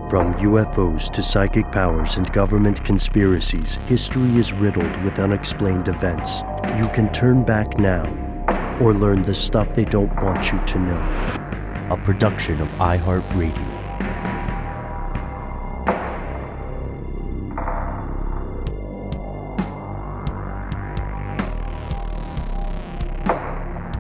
From UFOs to psychic powers and government conspiracies, history is riddled with unexplained events. You can turn back now or learn the stuff they don't want you to know. A production of iHeartRadio.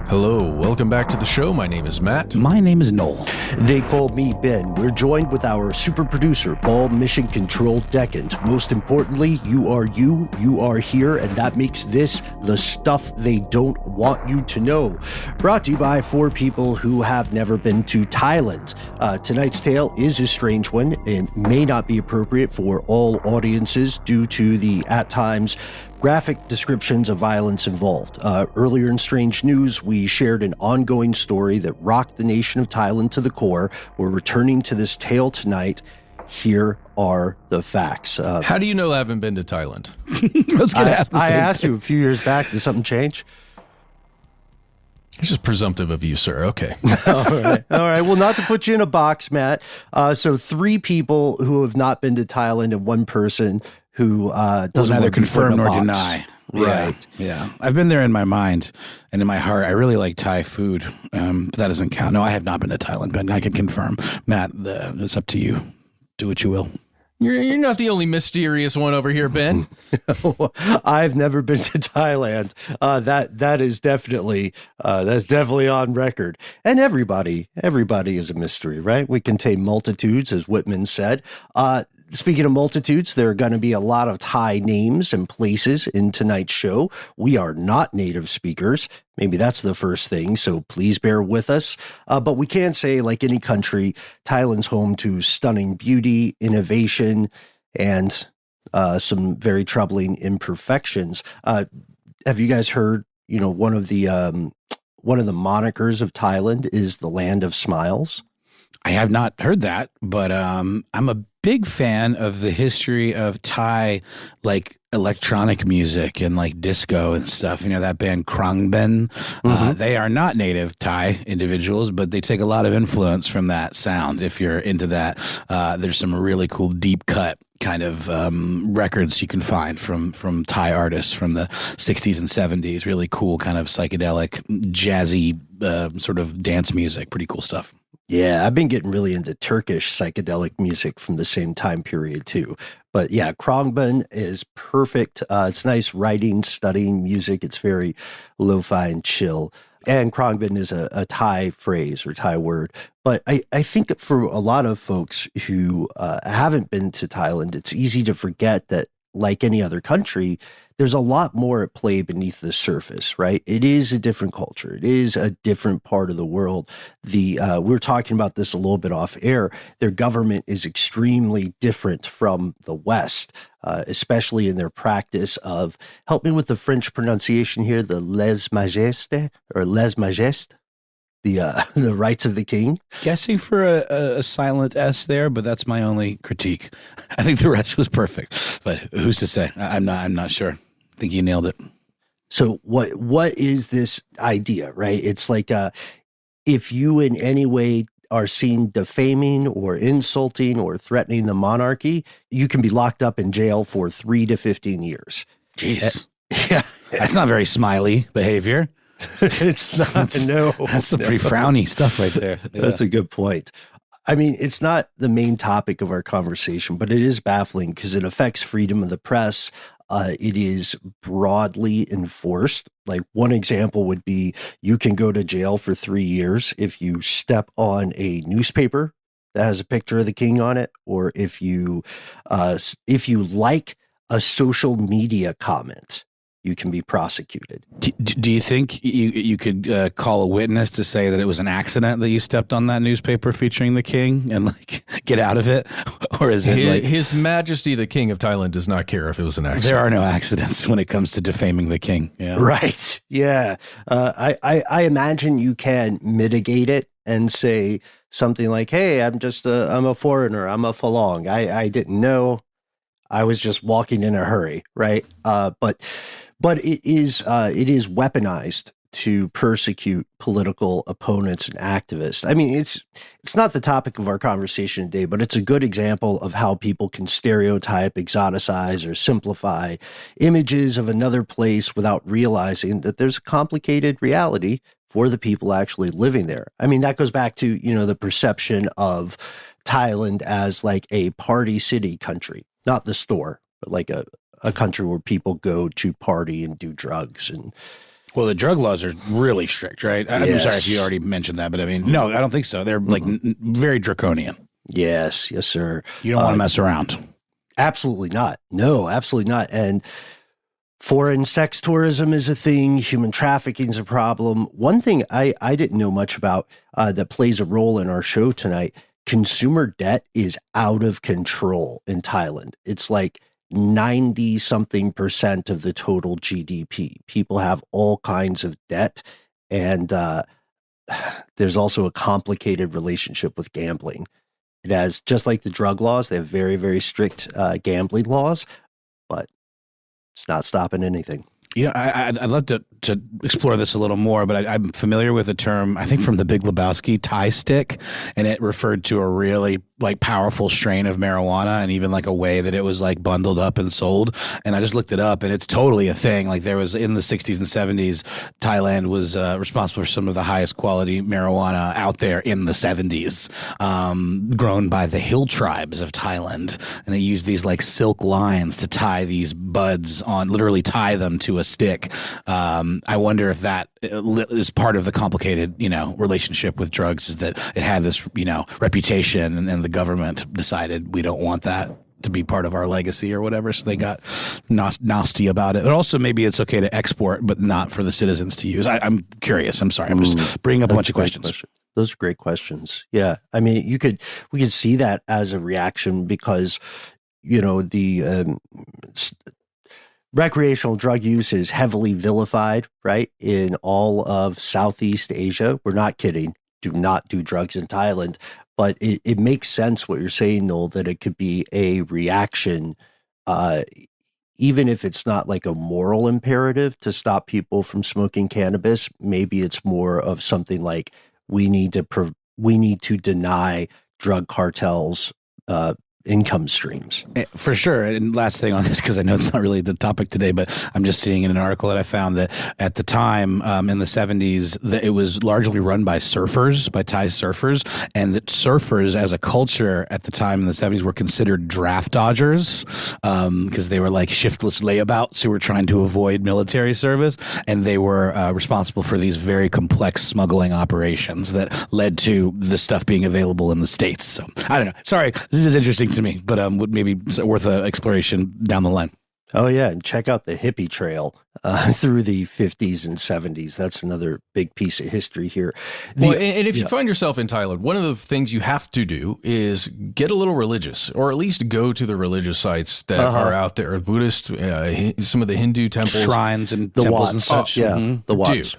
Hello, welcome back to the show. My name is Matt. My name is Noel. They call me Ben. We're joined with our super producer, Paul Mission Control Decant. Most importantly, you are here, and that makes this the stuff they don't want you to know. Brought to you by 4 people who have never been to Thailand. Tonight's tale is a strange one and may not be appropriate for all audiences due to the, at times, graphic descriptions of violence involved. Earlier in Strange News, we shared an ongoing story that rocked the nation of Thailand to the core. We're returning to this tale tonight. Here are the facts. How do you know I haven't been to Thailand? I asked you a few years back. Did something change? It's just presumptive of you, sir. Okay. All right. Well, not to put you in a box, Matt. So 3 people who have not been to Thailand and 1 person who doesn't neither confirm nor box. deny. Right. Yeah. I've been there in my mind and in my heart. I really like Thai food. But that doesn't count. No, I have not been to Thailand, but I can confirm. Matt, it's up to you. Do what you will. You're not the only mysterious one over here, Ben. I've never been to Thailand. That is definitely that's definitely on record. And everybody is a mystery, right? We contain multitudes, as Whitman said. Speaking of multitudes, there are going to be a lot of Thai names and places in tonight's show. We are not native speakers. Maybe that's the first thing, so please bear with us. But we can say, like any country, Thailand's home to stunning beauty, innovation, and some very troubling imperfections. Have you guys heard, one of the monikers of Thailand is the Land of Smiles? I have not heard that, but I'm a big fan of the history of Thai, like electronic music and like disco and stuff. That band Krongben. They are not native Thai individuals, but they take a lot of influence from that sound. If you're into that, there's some really cool deep cut kind of records you can find from Thai artists from the 60s and 70s. Really cool kind of psychedelic, jazzy sort of dance music. Pretty cool stuff. Yeah, I've been getting really into Turkish psychedelic music from the same time period too. But yeah, Krongben is perfect. It's nice writing, studying music. It's very lo-fi and chill. And Krongben is a Thai phrase or Thai word. But I think for a lot of folks who haven't been to Thailand, it's easy to forget that, like any other country, there's a lot more at play beneath the surface, right? It is a different culture. It is a different part of the world. We were talking about this a little bit off air. Their government is extremely different from the West, especially in their practice of, help me with the French pronunciation here, the lèse majesté or lèse majesté. The rights of the king. Guessing for a silent S there, but that's my only critique. I think the rest was perfect, but who's to say? I'm not sure. I think you nailed it. So what is this idea, right? It's like if you in any way are seen defaming or insulting or threatening the monarchy, you can be locked up in jail for 3 to 15 years. Jeez. Yeah. That's not very smiley behavior. It's not. That's some pretty frowny stuff right there. Yeah. That's a good point. I mean, it's not the main topic of our conversation, but it is baffling because it affects freedom of the press. It is broadly enforced. Like one example would be you can go to jail for 3 years if you step on a newspaper that has a picture of the king on it, or if you like a social media comment, you can be prosecuted. Do you think you could call a witness to say that it was an accident that you stepped on that newspaper featuring the king and like get out of it? Or is it like His Majesty the King of Thailand does not care if it was an accident? There are no accidents when it comes to defaming the king. Yeah. Right. Yeah. I imagine you can mitigate it and say something like, hey, I'm a foreigner. I'm a Falong. I didn't know. I was just walking in a hurry. Right. But it is weaponized to persecute political opponents and activists. I mean, it's not the topic of our conversation today, but it's a good example of how people can stereotype, exoticize, or simplify images of another place without realizing that there's a complicated reality for the people actually living there. I mean, that goes back to, the perception of Thailand as like a party city country, not the store, but like a country where people go to party and do drugs. And well, the drug laws are really strict, right? I'm sorry if you already mentioned that, but I mean, no, I don't think so. They're like very draconian. Yes, sir. You don't want to mess around. Absolutely not. No, absolutely not. And foreign sex tourism is a thing. Human trafficking is a problem. One thing I didn't know much about that plays a role in our show tonight, consumer debt is out of control in Thailand. It's like 90-something% of the total GDP. People have all kinds of debt, and there's also a complicated relationship with gambling. It has, just like the drug laws, they have very, very strict gambling laws, but it's not stopping anything. I'd love to explore this a little more, but I'm familiar with the term, I think from The Big Lebowski, Thai stick, and it referred to a really like powerful strain of marijuana and even like a way that it was like bundled up and sold. And I just looked it up, and it's totally a thing. Like there was in the 60s and 70s, Thailand was responsible for some of the highest quality marijuana out there in the 70s, grown by the hill tribes of Thailand. And they used these like silk lines to tie these buds on, literally tie them to a stick. I wonder if that is part of the complicated, relationship with drugs, is that it had this, reputation, and the government decided we don't want that to be part of our legacy or whatever. So they got nasty about it. But also maybe it's okay to export, but not for the citizens to use. I'm curious. I'm sorry. I'm just bringing up a bunch of questions. Those are great questions. Yeah. I mean, we could see that as a reaction because, the recreational drug use is heavily vilified, right, in all of Southeast Asia. We're not kidding. Do not do drugs in Thailand. But it makes sense what you're saying, Noel, that it could be a reaction, even if it's not like a moral imperative to stop people from smoking cannabis. Maybe it's more of something like we need to deny drug cartels income streams. For sure. And last thing on this, because I know it's not really the topic today, but I'm just seeing in an article that I found that at the time in the 70s, that it was largely run by surfers, by Thai surfers, and that surfers as a culture at the time in the 70s were considered draft dodgers because they were like shiftless layabouts who were trying to avoid military service, and they were responsible for these very complex smuggling operations that led to the stuff being available in the States. So I don't know. Sorry, this is interesting to me, but would maybe worth an exploration down the line. Oh yeah, and check out the hippie trail through the 50s and 70s. That's another big piece of history here. And if you find yourself in Thailand, one of the things you have to do is get a little religious, or at least go to the religious sites that are out there. Buddhist, some of the Hindu temples, shrines, and the temples Watts. and such. The Watts.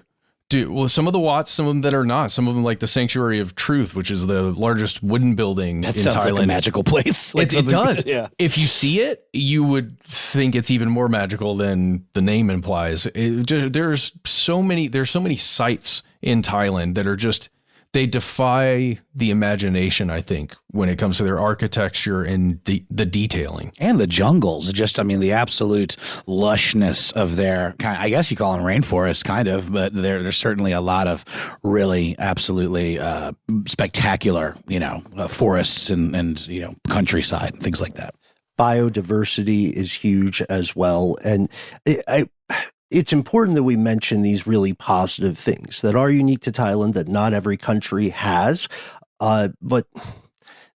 Well, some of the Watts, some of them that are not. Some of them like the Sanctuary of Truth, which is the largest wooden building that in sounds Thailand. Like a magical place. It does. Yeah. If you see it, you would think it's even more magical than the name implies. There's so many sites in Thailand that are just, they defy the imagination, I think, when it comes to their architecture and the detailing. And the jungles, the absolute lushness of their, I guess you call them rainforests, kind of, but there's certainly a lot of really absolutely spectacular, forests and countryside, things like that. Biodiversity is huge as well. And it's important that we mention these really positive things that are unique to Thailand that not every country has. But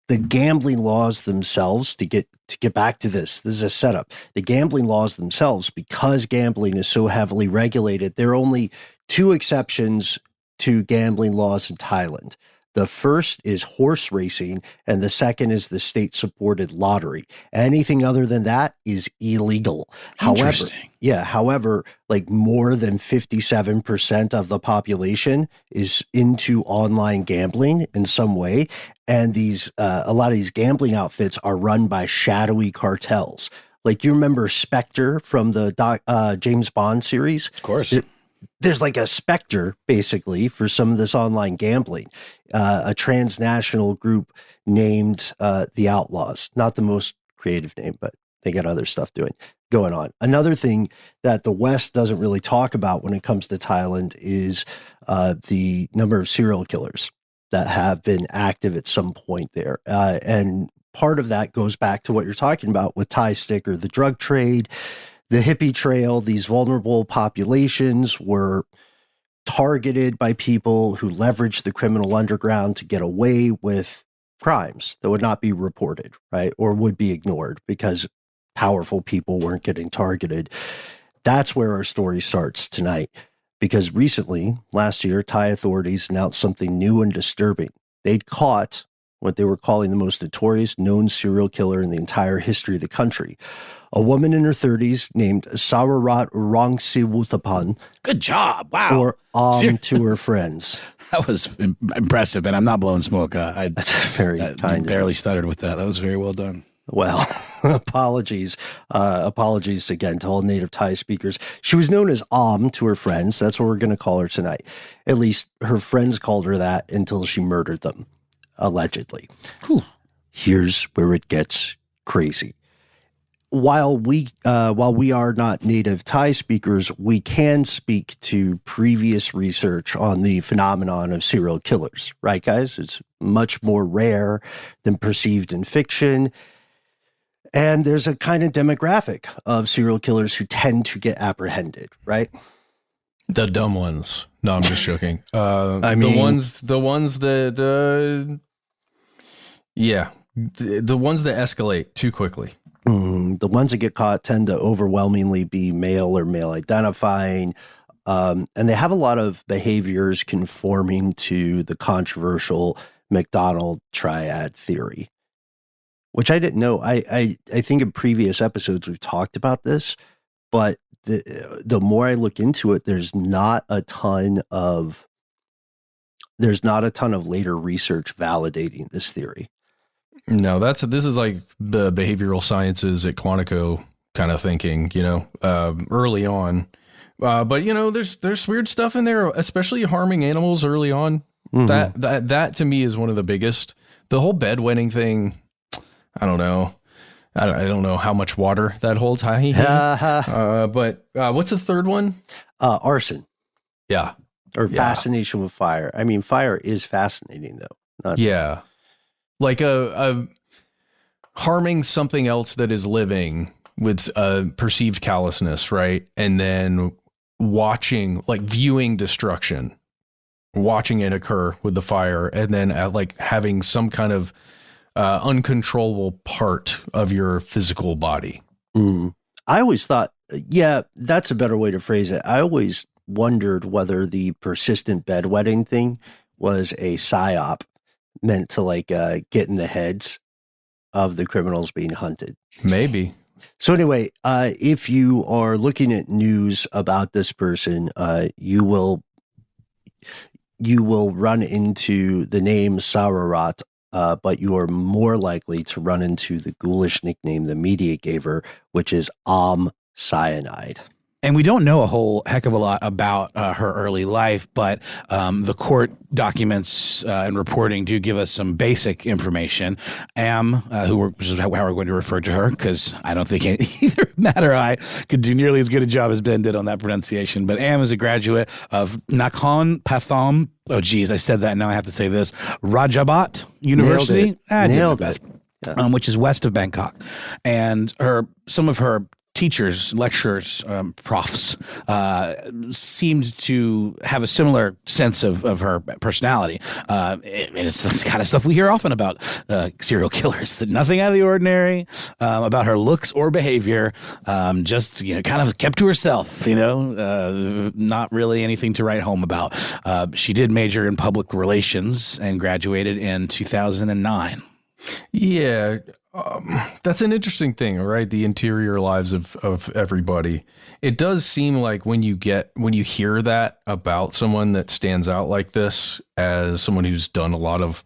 the gambling laws themselves, to get back to this is a setup. The gambling laws themselves, because gambling is so heavily regulated, there are only two exceptions to gambling laws in Thailand. The first is horse racing, and the second is the state-supported lottery. Anything other than that is illegal. However, like more than 57% of the population is into online gambling in some way, and a lot of these gambling outfits are run by shadowy cartels. Like, you remember Spectre from the James Bond series? Of course. there's like a specter basically for some of this online gambling. A transnational group named the Outlaws, not the most creative name, but they got other stuff going on. Another thing that the West doesn't really talk about when it comes to Thailand is the number of serial killers that have been active at some point there. And part of that goes back to what you're talking about with Thai sticker, the drug trade, the hippie trail. These vulnerable populations were targeted by people who leveraged the criminal underground to get away with crimes that would not be reported, right? Or would be ignored because powerful people weren't getting targeted. That's where our story starts tonight. Because recently, last year, Thai authorities announced something new and disturbing. They'd caught what they were calling the most notorious known serial killer in the entire history of the country. A woman in her 30s named Sararat Rangsiwuthaporn. Good job. Wow. Or to her friends. That was impressive, and I'm not blowing smoke. That's very kind. Barely stuttered with that. That was very well done. Well, apologies again to all native Thai speakers. She was known as to her friends. That's what we're going to call her tonight. At least her friends called her that until she murdered them, allegedly. Whew. Here's where it gets crazy. While we are not native Thai speakers, we can speak to previous research on the phenomenon of serial killers, right, guys? It's much more rare than perceived in fiction. And there's a kind of demographic of serial killers who tend to get apprehended, right? The dumb ones. No, I'm just joking. I mean, the ones that the ones that escalate too quickly. The ones that get caught tend to overwhelmingly be male or male identifying. And they have a lot of behaviors conforming to the controversial McDonald triad theory, which I didn't know. I think in previous episodes we've talked about this, but the more I look into it, there's not a ton of later research validating this theory. No, this is like the behavioral sciences at Quantico kind of thinking, early on. But there's weird stuff in there, especially harming animals early on. Mm-hmm. That to me is one of the biggest. The whole bedwetting thing. I don't know. I don't know how much water that holds. But what's the third one? Arson. Yeah. Or fascination with fire. I mean, fire is fascinating, though. Like a harming something else that is living with a perceived callousness, right? And then viewing destruction, watching it occur with the fire, and then having some kind of uncontrollable part of your physical body. I always thought, that's a better way to phrase it. I always wondered whether the persistent bedwetting thing was a psyop meant to get in the heads of the criminals being hunted. Maybe. So anyway, if you are looking at news about this person, you will run into the name Sararat, but you are more likely to run into the ghoulish nickname the media gave her, which is Cyanide. And we don't know a whole heck of a lot about her early life, but the court documents and reporting do give us some basic information. Which is how we're going to refer to her, because I don't think either Matt or I could do nearly as good a job as Ben did on that pronunciation. But Am is a graduate of Nakhon Pathom. Oh, geez, I said that. Now I have to say this. Rajabat University. Nailed it. Yeah. Which is west of Bangkok. And some of her teachers, lecturers, profs seemed to have a similar sense of her personality. And it's the kind of stuff we hear often about serial killers, that nothing out of the ordinary about her looks or behavior, just kind of kept to herself, not really anything to write home about. She did major in public relations and graduated in 2009. Yeah. That's an interesting thing, right? The interior lives of everybody. It does seem like when you hear that about someone that stands out like this as someone who's done a lot of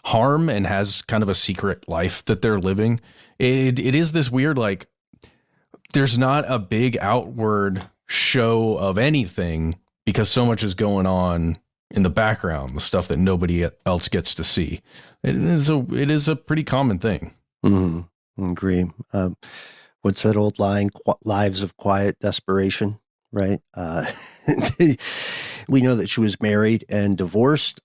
harm and has kind of a secret life that they're living, it is this weird, there's not a big outward show of anything, because so much is going on in the background, the stuff that nobody else gets to see. It is a pretty common thing. Mm-hmm. Agree. What's that old line? Lives of quiet desperation, right? We know that she was married and divorced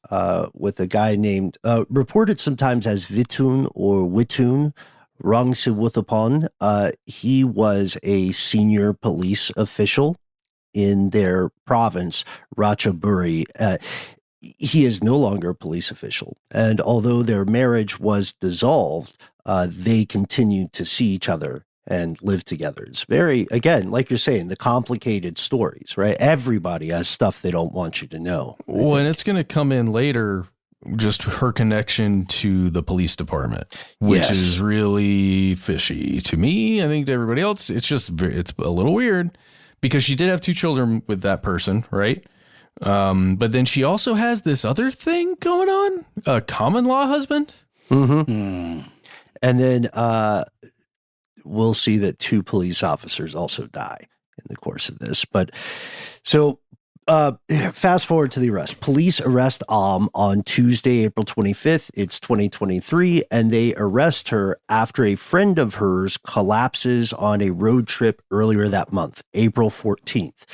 with a guy named, reported sometimes as Vitun or Witun Rangsiwuthaporn. He was a senior police official in their province, Ratchaburi. He is no longer a police official. And although their marriage was dissolved, they continued to see each other and live together. It's very, again, like you're saying, the complicated stories, right? Everybody has stuff they don't want you to know. Well, and it's going to come in later, just her connection to the police department, which is really fishy to me. I think to everybody else, it's a little weird because she did have 2 children with that person, right? But then she also has this other thing going on, a common law husband. Mm-hmm. And then we'll see that 2 police officers also die in the course of this. But so fast forward to the arrest. Police arrest on Tuesday, April 25th. It's 2023, and they arrest her after a friend of hers collapses on a road trip earlier that month, April 14th.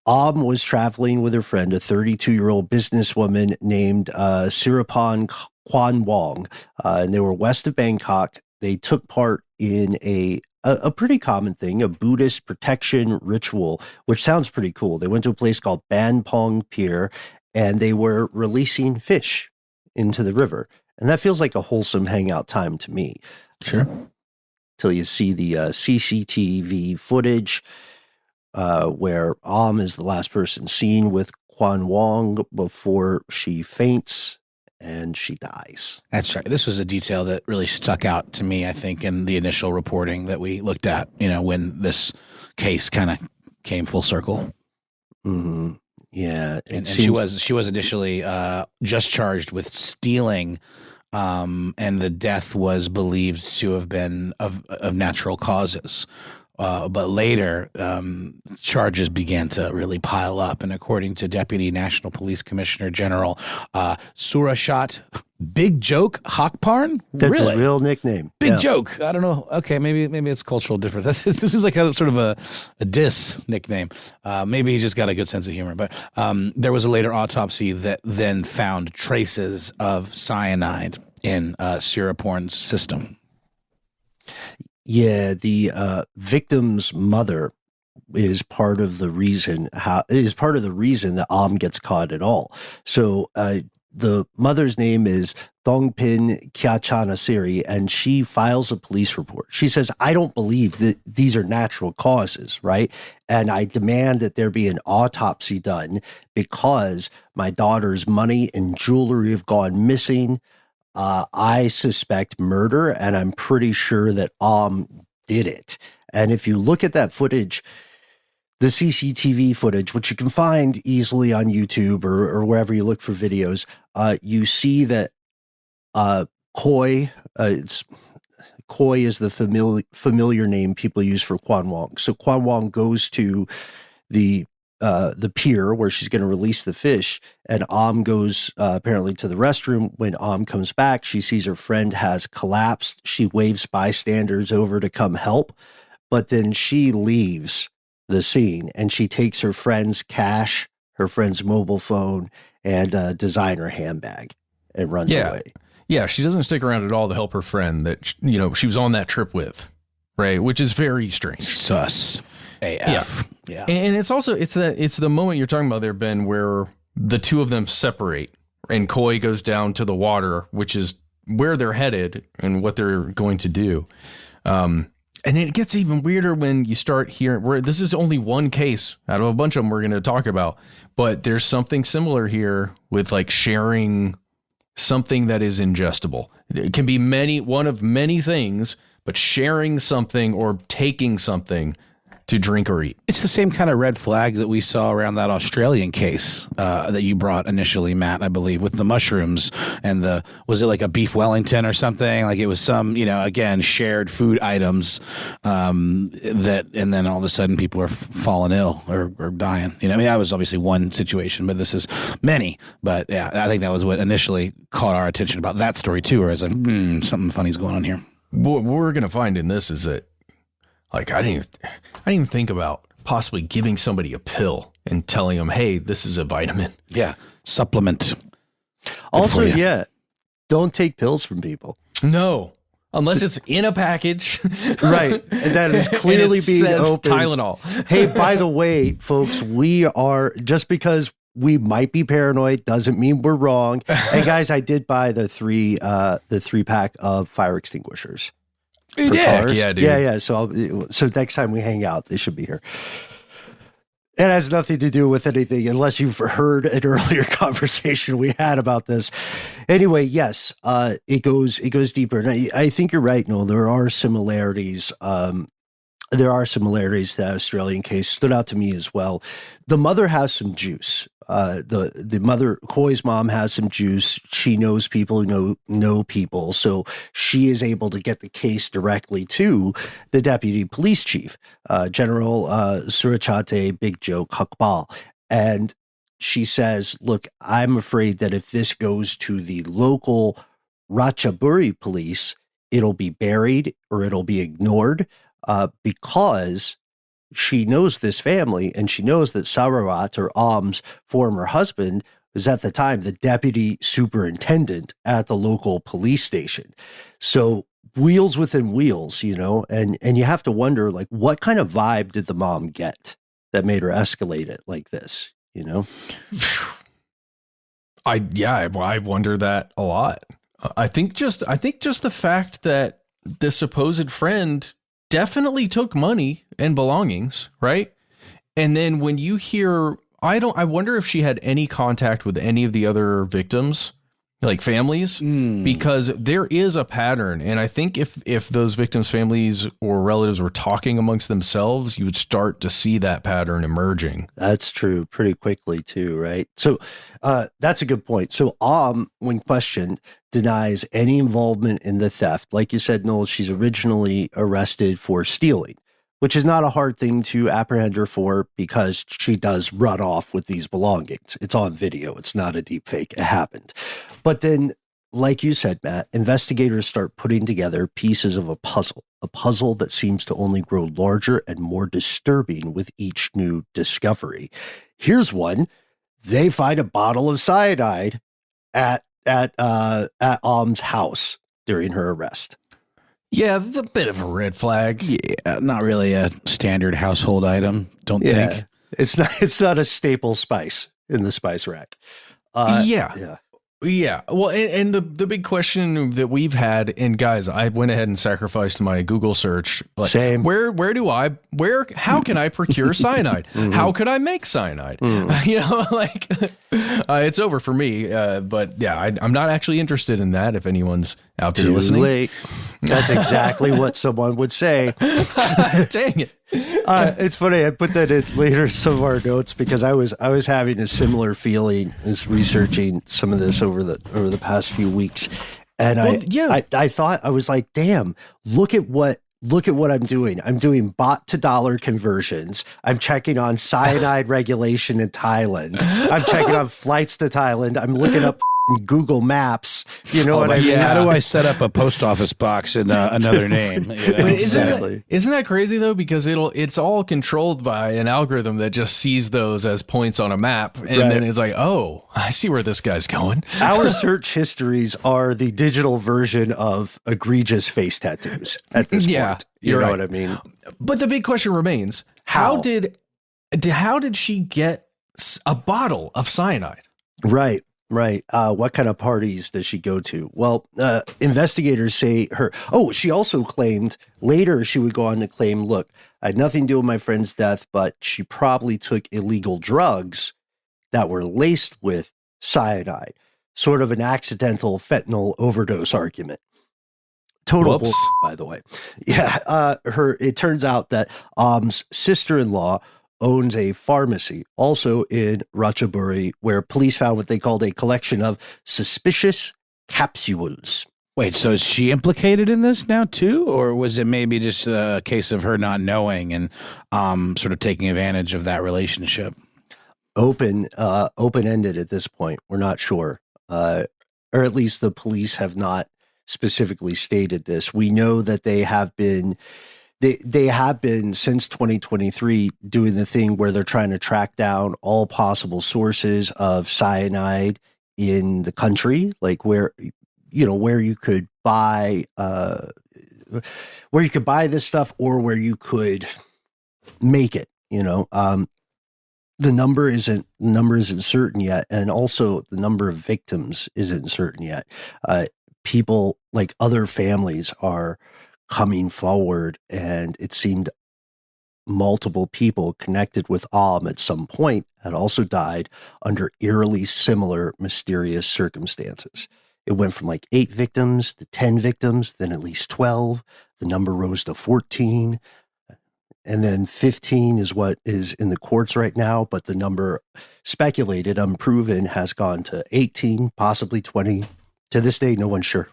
Was traveling with her friend, a 32-year-old businesswoman named Sirapan Kwan Wong, and they were west of Bangkok. They took part in a pretty common thing, a Buddhist protection ritual, which sounds pretty cool. They went to a place called Ban Pong Pier, and they were releasing fish into the river. And that feels like a wholesome hangout time to me. Sure. Till you see the CCTV footage where is the last person seen with Kwan Wong before she faints and she dies. That's right. This was a detail that really stuck out to me, I think, in the initial reporting that we looked at, when this case kind of came full circle. Mm-hmm. Yeah. And she was initially just charged with stealing, and the death was believed to have been of natural causes. But later, charges began to really pile up. And according to Deputy National Police Commissioner General Sararat Big Joke Hakparn? That's really? His real nickname. Big Joke. I don't know. Okay, maybe it's cultural difference. This is like a sort of a diss nickname. Maybe he just got a good sense of humor. But there was a later autopsy that then found traces of cyanide in Siraporn's system. Yeah, the victim's mother is part of the reason that gets caught at all. So the mother's name is Dongpin Khyachanasiri, and she files a police report. She says, I don't believe that these are natural causes, right? And I demand that there be an autopsy done because my daughter's money and jewelry have gone missing. I suspect murder, and I'm pretty sure that did it. And if you look at that footage, the CCTV footage, which you can find easily on YouTube or wherever you look for videos, you see that Koi is the familiar name people use for Kwan Wong. So Kwan Wong goes to the pier where she's going to release the fish, and goes apparently to the restroom. When comes back, she sees her friend has collapsed. She waves bystanders over to come help, but then she leaves the scene and she takes her friend's cash, her friend's mobile phone, and a designer handbag and runs away. Yeah, she doesn't stick around at all to help her friend that she was on that trip with, right? Which is very strange. Sus. AF. Yeah. And it's also it's the moment you're talking about there, Ben, where the two of them separate and Koi goes down to the water, which is where they're headed and what they're going to do. And it gets even weirder when you start hearing where this is only one case out of a bunch of them we're going to talk about, but there's something similar here with like sharing something that is ingestible. It can be one of many things, but sharing something or taking something to drink or eat. It's the same kind of red flag that we saw around that Australian case that you brought initially, Matt, I believe, with the mushrooms and was it like a beef Wellington or something? Like it was some, again, shared food items and then all of a sudden people are falling ill or dying. That was obviously one situation, but this is many. But yeah, I think that was what initially caught our attention about that story too, where it's like, something funny's going on here. What we're going to find in this is that, like, I didn't even think about possibly giving somebody a pill and telling them, hey, this is a vitamin. Yeah. Supplement. Also, yeah, don't take pills from people. No, unless it's in a package. Right. And that is clearly being opened. Tylenol. Hey, by the way, folks, just because we might be paranoid doesn't mean we're wrong. And guys, I did buy the 3-pack of fire extinguishers. Yeah, dude. Yeah. So next time we hang out, they should be here. It has nothing to do with anything, unless you've heard an earlier conversation we had about this. Anyway, yes, it goes deeper, and I think you're right, Noel. There are similarities. That Australian case stood out to me as well. The mother has some juice. The mother, Coy's mom, has some juice. She knows people who know people, so she is able to get the case directly to the deputy police chief, General Surachate Big Joe Kakbal, and she says, "Look, I'm afraid that if this goes to the local Ratchaburi police, it'll be buried or it'll be ignored." Because she knows this family, and she knows that Sararat, or Am's former husband, was at the time the deputy superintendent at the local police station. So wheels within wheels, and you have to wonder, like, what kind of vibe did the mom get that made her escalate it like this, I wonder that a lot. I think just the fact that the supposed friend definitely took money and belongings, right? And then when you hear, I wonder if she had any contact with any of the other victims, like families, because there is a pattern. And I think if those victims' families or relatives were talking amongst themselves, you would start to see that pattern emerging. That's true, pretty quickly too, right? So that's a good point. So when questioned, denies any involvement in the theft. Like you said, Noel, she's originally arrested for stealing, which is not a hard thing to apprehend her for, because she does run off with these belongings. It's on video. It's not a deep fake. It happened. But then, like you said, Matt, investigators start putting together pieces of a puzzle that seems to only grow larger and more disturbing with each new discovery. Here's one. They find a bottle of cyanide at Am's house during her arrest. Yeah, a bit of a red flag. Yeah, not really a standard household item, don't think. It's not a staple spice in the spice rack. Yeah. Well, and the big question that we've had, and guys, I went ahead and sacrificed my Google search. Like, Same. How can I procure cyanide? How could I make cyanide? It's over for me. But yeah, I'm not actually interested in that. If anyone's out there listening. Late. That's exactly what someone would say. Dang it. It's funny. I put that in later some of our notes, because I was having a similar feeling as researching some of this over the past few weeks, and I thought, I was like, damn, look at what I'm doing. I'm doing baht to dollar conversions. I'm checking on cyanide regulation in Thailand. I'm checking on flights to Thailand. I'm looking up Google Maps. You know what I mean? How do I set up a post office box in another name? Exactly. Isn't that crazy though? Because it's all controlled by an algorithm that just sees those as points on a map, and then it's like, oh, I see where this guy's going. Our search histories are the digital version of egregious face tattoos at this point. You know what I mean? But the big question remains: how did she get a bottle of cyanide? Right. What kind of parties does she go to? Well, investigators say she also claimed later, she would go on to claim, look, I had nothing to do with my friend's death, but she probably took illegal drugs that were laced with cyanide, sort of an accidental fentanyl overdose argument. Total Whoops. bullshit, by the way. Yeah, it turns out that Am's sister-in-law owns a pharmacy, also in Ratchaburi, where police found what they called a collection of suspicious capsules. Wait, so is she implicated in this now too, or was it maybe just a case of her not knowing and sort of taking advantage of that relationship? Open-ended at this point. We're not sure, or at least the police have not specifically stated this. We know that they have been since 2023 doing the thing where they're trying to track down all possible sources of cyanide in the country, like where you could buy this stuff or where you could make it. The number isn't certain yet, and also the number of victims isn't certain yet. People, like other families, are coming forward, and it seemed multiple people connected with at some point had also died under eerily similar mysterious circumstances. It went from like 8 victims to 10 victims, then at least 12. The number rose to 14. And then 15 is what is in the courts right now. But the number speculated, unproven, has gone to 18, possibly 20. To this day, no one's sure.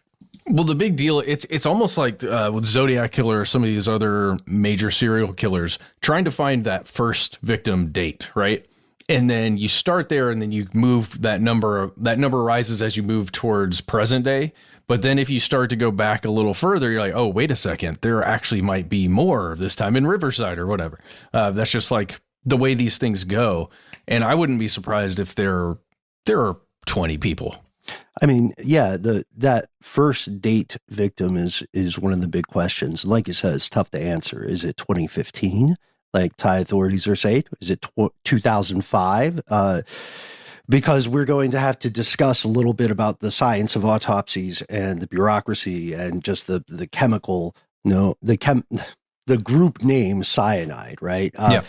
Well, the big deal, it's almost like with Zodiac Killer or some of these other major serial killers, trying to find that first victim date, right? And then you start there, and then you move that number rises as you move towards present day. But then if you start to go back a little further, you're like, oh, wait a second, there actually might be more this time in Riverside or whatever. That's just like the way these things go. And I wouldn't be surprised if there are 20 people. I mean, yeah, that first date victim is one of the big questions. Like you said, it's tough to answer. Is it 2015? Like Thai authorities are saying? Is it 2005? Because we're going to have to discuss a little bit about the science of autopsies and the bureaucracy and just the chemical, the group name cyanide, right? Yeah.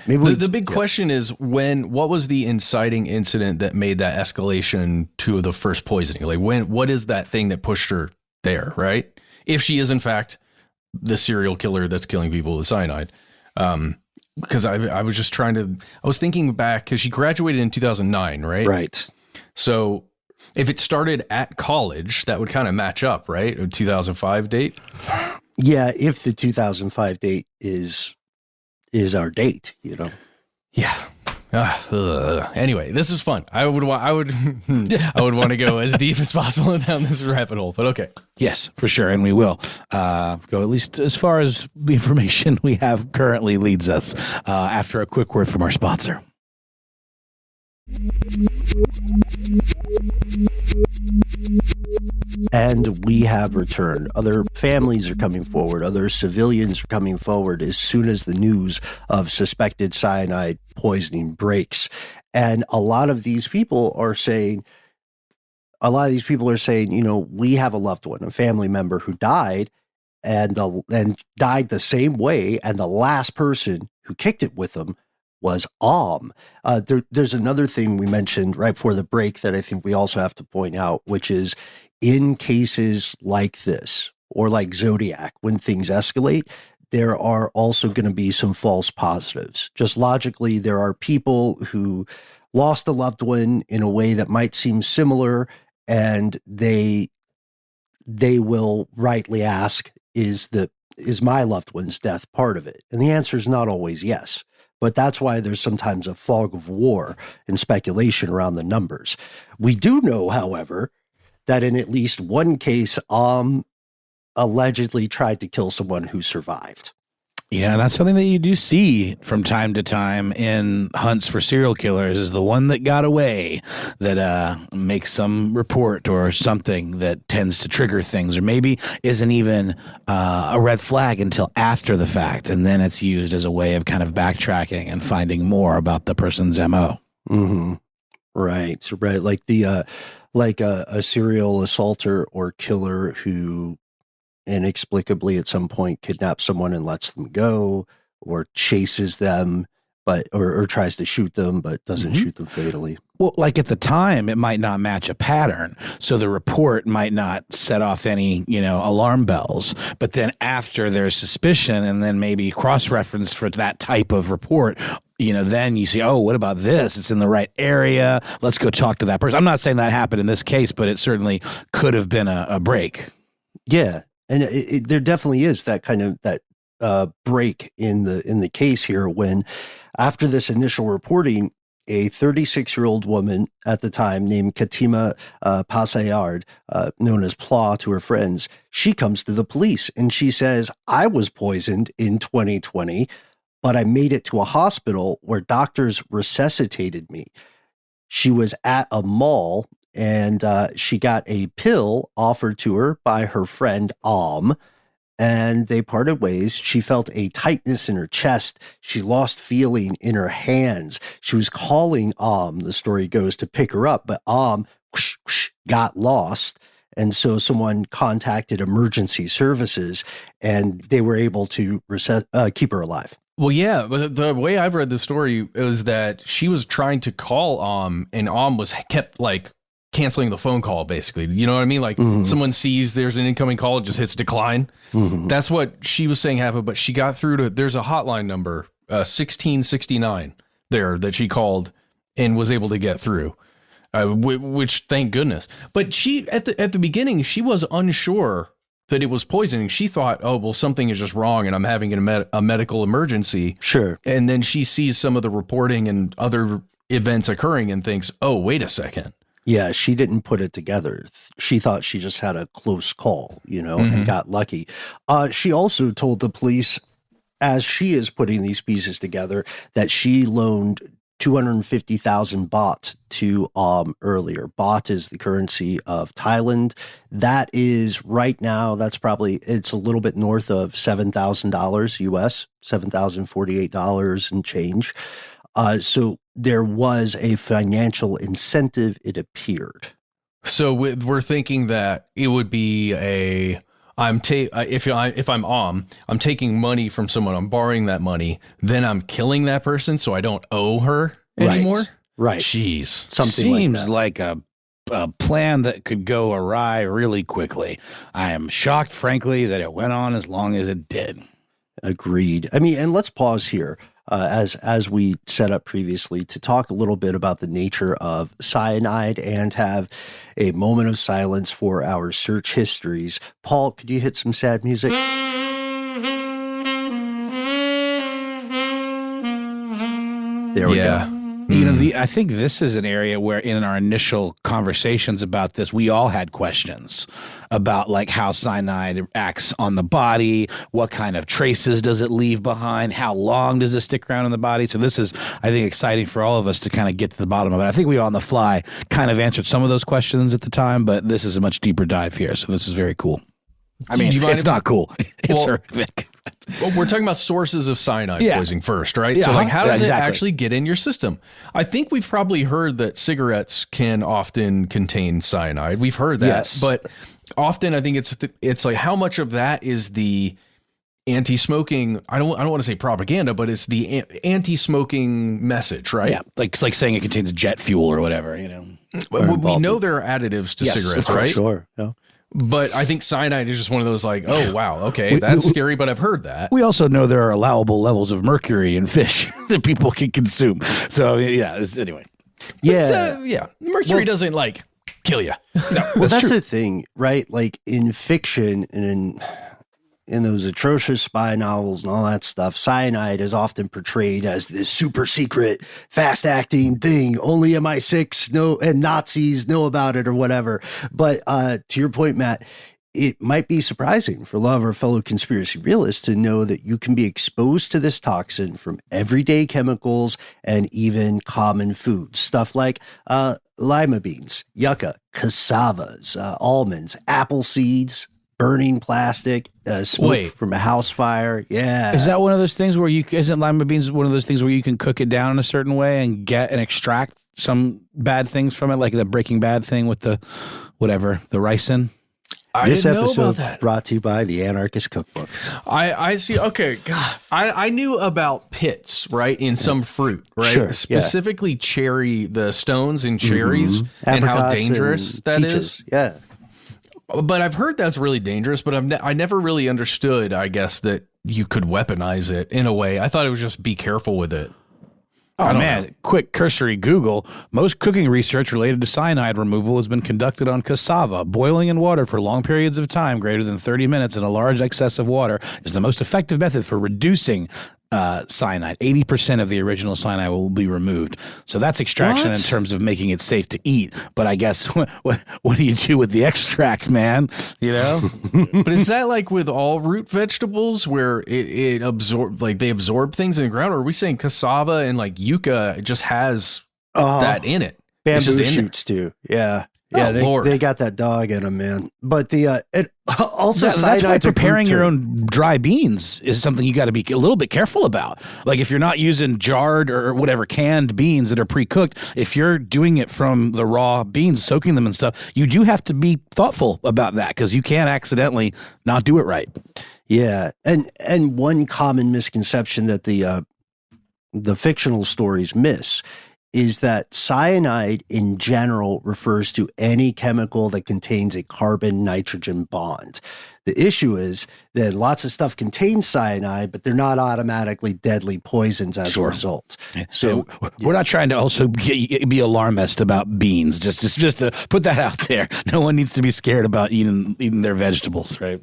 Maybe the big question is what was the inciting incident that made that escalation to the first poisoning? Like what is that thing that pushed her there, right? If she is in fact the serial killer that's killing people with cyanide. Because I was just I was thinking back, because she graduated in 2009, right? Right. So if it started at college, that would kind of match up, right? A 2005 date. Yeah. If the 2005 date is our date, Yeah. Anyway, this is fun. I would want to go as deep as possible down this rabbit hole, but okay. Yes, for sure. And we will go at least as far as the information we have currently leads us after a quick word from our sponsor. And we have returned. Other families are coming forward. Other civilians are coming forward as soon as the news of suspected cyanide poisoning breaks. And a lot of these people are saying, we have a loved one, a family member who died and died the same way. And the last person who kicked it with them was there's another thing we mentioned right before the break that I think we also have to point out, which is in cases like this, or like Zodiac, when things escalate, there are also going to be some false positives. Just logically, there are people who lost a loved one in a way that might seem similar, and they will rightly ask, is my loved one's death part of it? And the answer is not always yes. But that's why there's sometimes a fog of war and speculation around the numbers. We do know, however, that in at least one case, allegedly tried to kill someone who survived. Yeah, that's something that you do see from time to time in hunts for serial killers, is the one that got away that makes some report or something that tends to trigger things, or maybe isn't even a red flag until after the fact. And then it's used as a way of kind of backtracking and finding more about the person's MO. Mm-hmm. Right. Like a serial assaulter or killer who inexplicably at some point kidnaps someone and lets them go, or chases them but or tries to shoot them, but doesn't shoot them fatally. Well, like at the time, it might not match a pattern. So the report might not set off any, alarm bells. But then after there's suspicion and then maybe cross-reference for that type of report, then you see, oh, what about this? It's in the right area. Let's go talk to that person. I'm not saying that happened in this case, but it certainly could have been a break. Yeah. And there definitely is that kind of that break in the case here when after this initial reporting, a 36-year-old woman at the time named Katima Pasayard, known as Pla to her friends, she comes to the police and she says, I was poisoned in 2020, but I made it to a hospital where doctors resuscitated me. She was at a mall and she got a pill offered to her by her friend and they parted ways. She felt a tightness in her chest. She lost feeling in her hands. She was calling the story goes, to pick her up, but got lost. And so someone contacted emergency services and they were able to keep her alive. Well, yeah, but the way I've read the story is that she was trying to call and was kept canceling the phone call, basically. You know what I mean? Like someone sees there's an incoming call, it just hits decline. That's what she was saying happened, but she got through to, there's a hotline number, 1669 there that she called and was able to get through, which thank goodness. But she, at the beginning, she was unsure that it was poisoning. She thought, oh, well, something is just wrong and I'm having a medical emergency. Sure. And then she sees some of the reporting and other events occurring and thinks, oh, wait a second. Yeah, she didn't put it together. She thought she just had a close call, and got lucky. She also told the police, as she is putting these pieces together, that she loaned 250,000 baht to earlier. Baht is the currency of Thailand. That is right now, it's a little bit north of $7,000 US, $7,048 and change. So there was a financial incentive, it appeared. So we're thinking that it would be if I'm I'm taking money from someone, I'm borrowing that money, then I'm killing that person so I don't owe her anymore. Right. Jeez. Something seems like that. a plan that could go awry really quickly. I am shocked, frankly, that it went on as long as it did. Agreed. I mean, and let's pause here. As we set up previously, to talk a little bit about the nature of cyanide and have a moment of silence for our search histories. Paul, could you hit some sad music? There we go. I think this is an area where in our initial conversations about this, we all had questions about how cyanide acts on the body, what kind of traces does it leave behind, how long does it stick around in the body. So this is, I think, exciting for all of us to kind of get to the bottom of it. I think we on the fly kind of answered some of those questions at the time, but this is a much deeper dive here. So this is very cool. I mean, it's not cool. It's horrific. Well, we're talking about sources of cyanide poisoning first, right? Yeah, so how does it exactly. actually get in your system? I think we've probably heard that cigarettes can often contain cyanide. We've heard that. Yes. But often I think it's like how much of that is the anti-smoking, I don't want to say propaganda, but it's the anti-smoking message, right? Yeah, like saying it contains jet fuel or whatever, We know there are additives to cigarettes, right? Sure. Yeah. But I think cyanide is just one of those oh, wow, okay, that's scary, but I've heard that. We also know there are allowable levels of mercury in fish that people can consume. So, anyway. Yeah. Mercury doesn't, kill you. No, that's the thing, right? Like in fiction and in those atrocious spy novels and all that stuff, cyanide is often portrayed as this super secret, fast acting thing. Only MI6 know and Nazis know about it or whatever. But to your point, Matt, it might be surprising for a lot of our fellow conspiracy realists to know that you can be exposed to this toxin from everyday chemicals and even common foods. Stuff like lima beans, yucca, cassavas, almonds, apple seeds, burning plastic, smoke from a house fire. Yeah. Is that one of those things where isn't lima beans one of those things where you can cook it down in a certain way and get and extract some bad things from it, like the Breaking Bad thing with the ricin? I This didn't know episode about that. brought to you by the Anarchist Cookbook. I see. Okay, God, I knew about pits, right, in some fruit, right? Sure, Specifically cherry, the stones in cherries, and how Apricots dangerous and that peaches. is. Yeah. But I've heard that's really dangerous, but I never really understood, I guess, that you could weaponize it in a way. I thought it was just be careful with it. Oh, man. Quick cursory Google. Most cooking research related to cyanide removal has been conducted on cassava. Boiling in water for long periods of time, greater than 30 minutes in a large excess of water, is the most effective method for reducing cyanide. 80% of the original cyanide will be removed. So that's extraction in terms of making it safe to eat. But I guess what do you do with the extract, man? You know? But is that like with all root vegetables where it absorb, like they absorb things in the ground? Or are we saying cassava and like yucca just has that in it? It's Bamboo just in shoots too. Yeah. Oh, Yeah, Lord. they got that dog in them, man. But the it also That's why cyanide's a preparing root your term. own dry beans is something you got to be a little bit careful about. Like if you're not using jarred or whatever canned beans that are pre-cooked, if you're doing it from the raw beans, soaking them and stuff, you do have to be thoughtful about that because you can accidentally not do it right. Yeah, and one common misconception that the fictional stories miss is that cyanide in general refers to any chemical that contains a carbon-nitrogen bond. The issue is that lots of stuff contains cyanide, but they're not automatically deadly poisons as a result. So we're not trying to also be alarmist about beans. Just to put that out there. No one needs to be scared about eating their vegetables, right?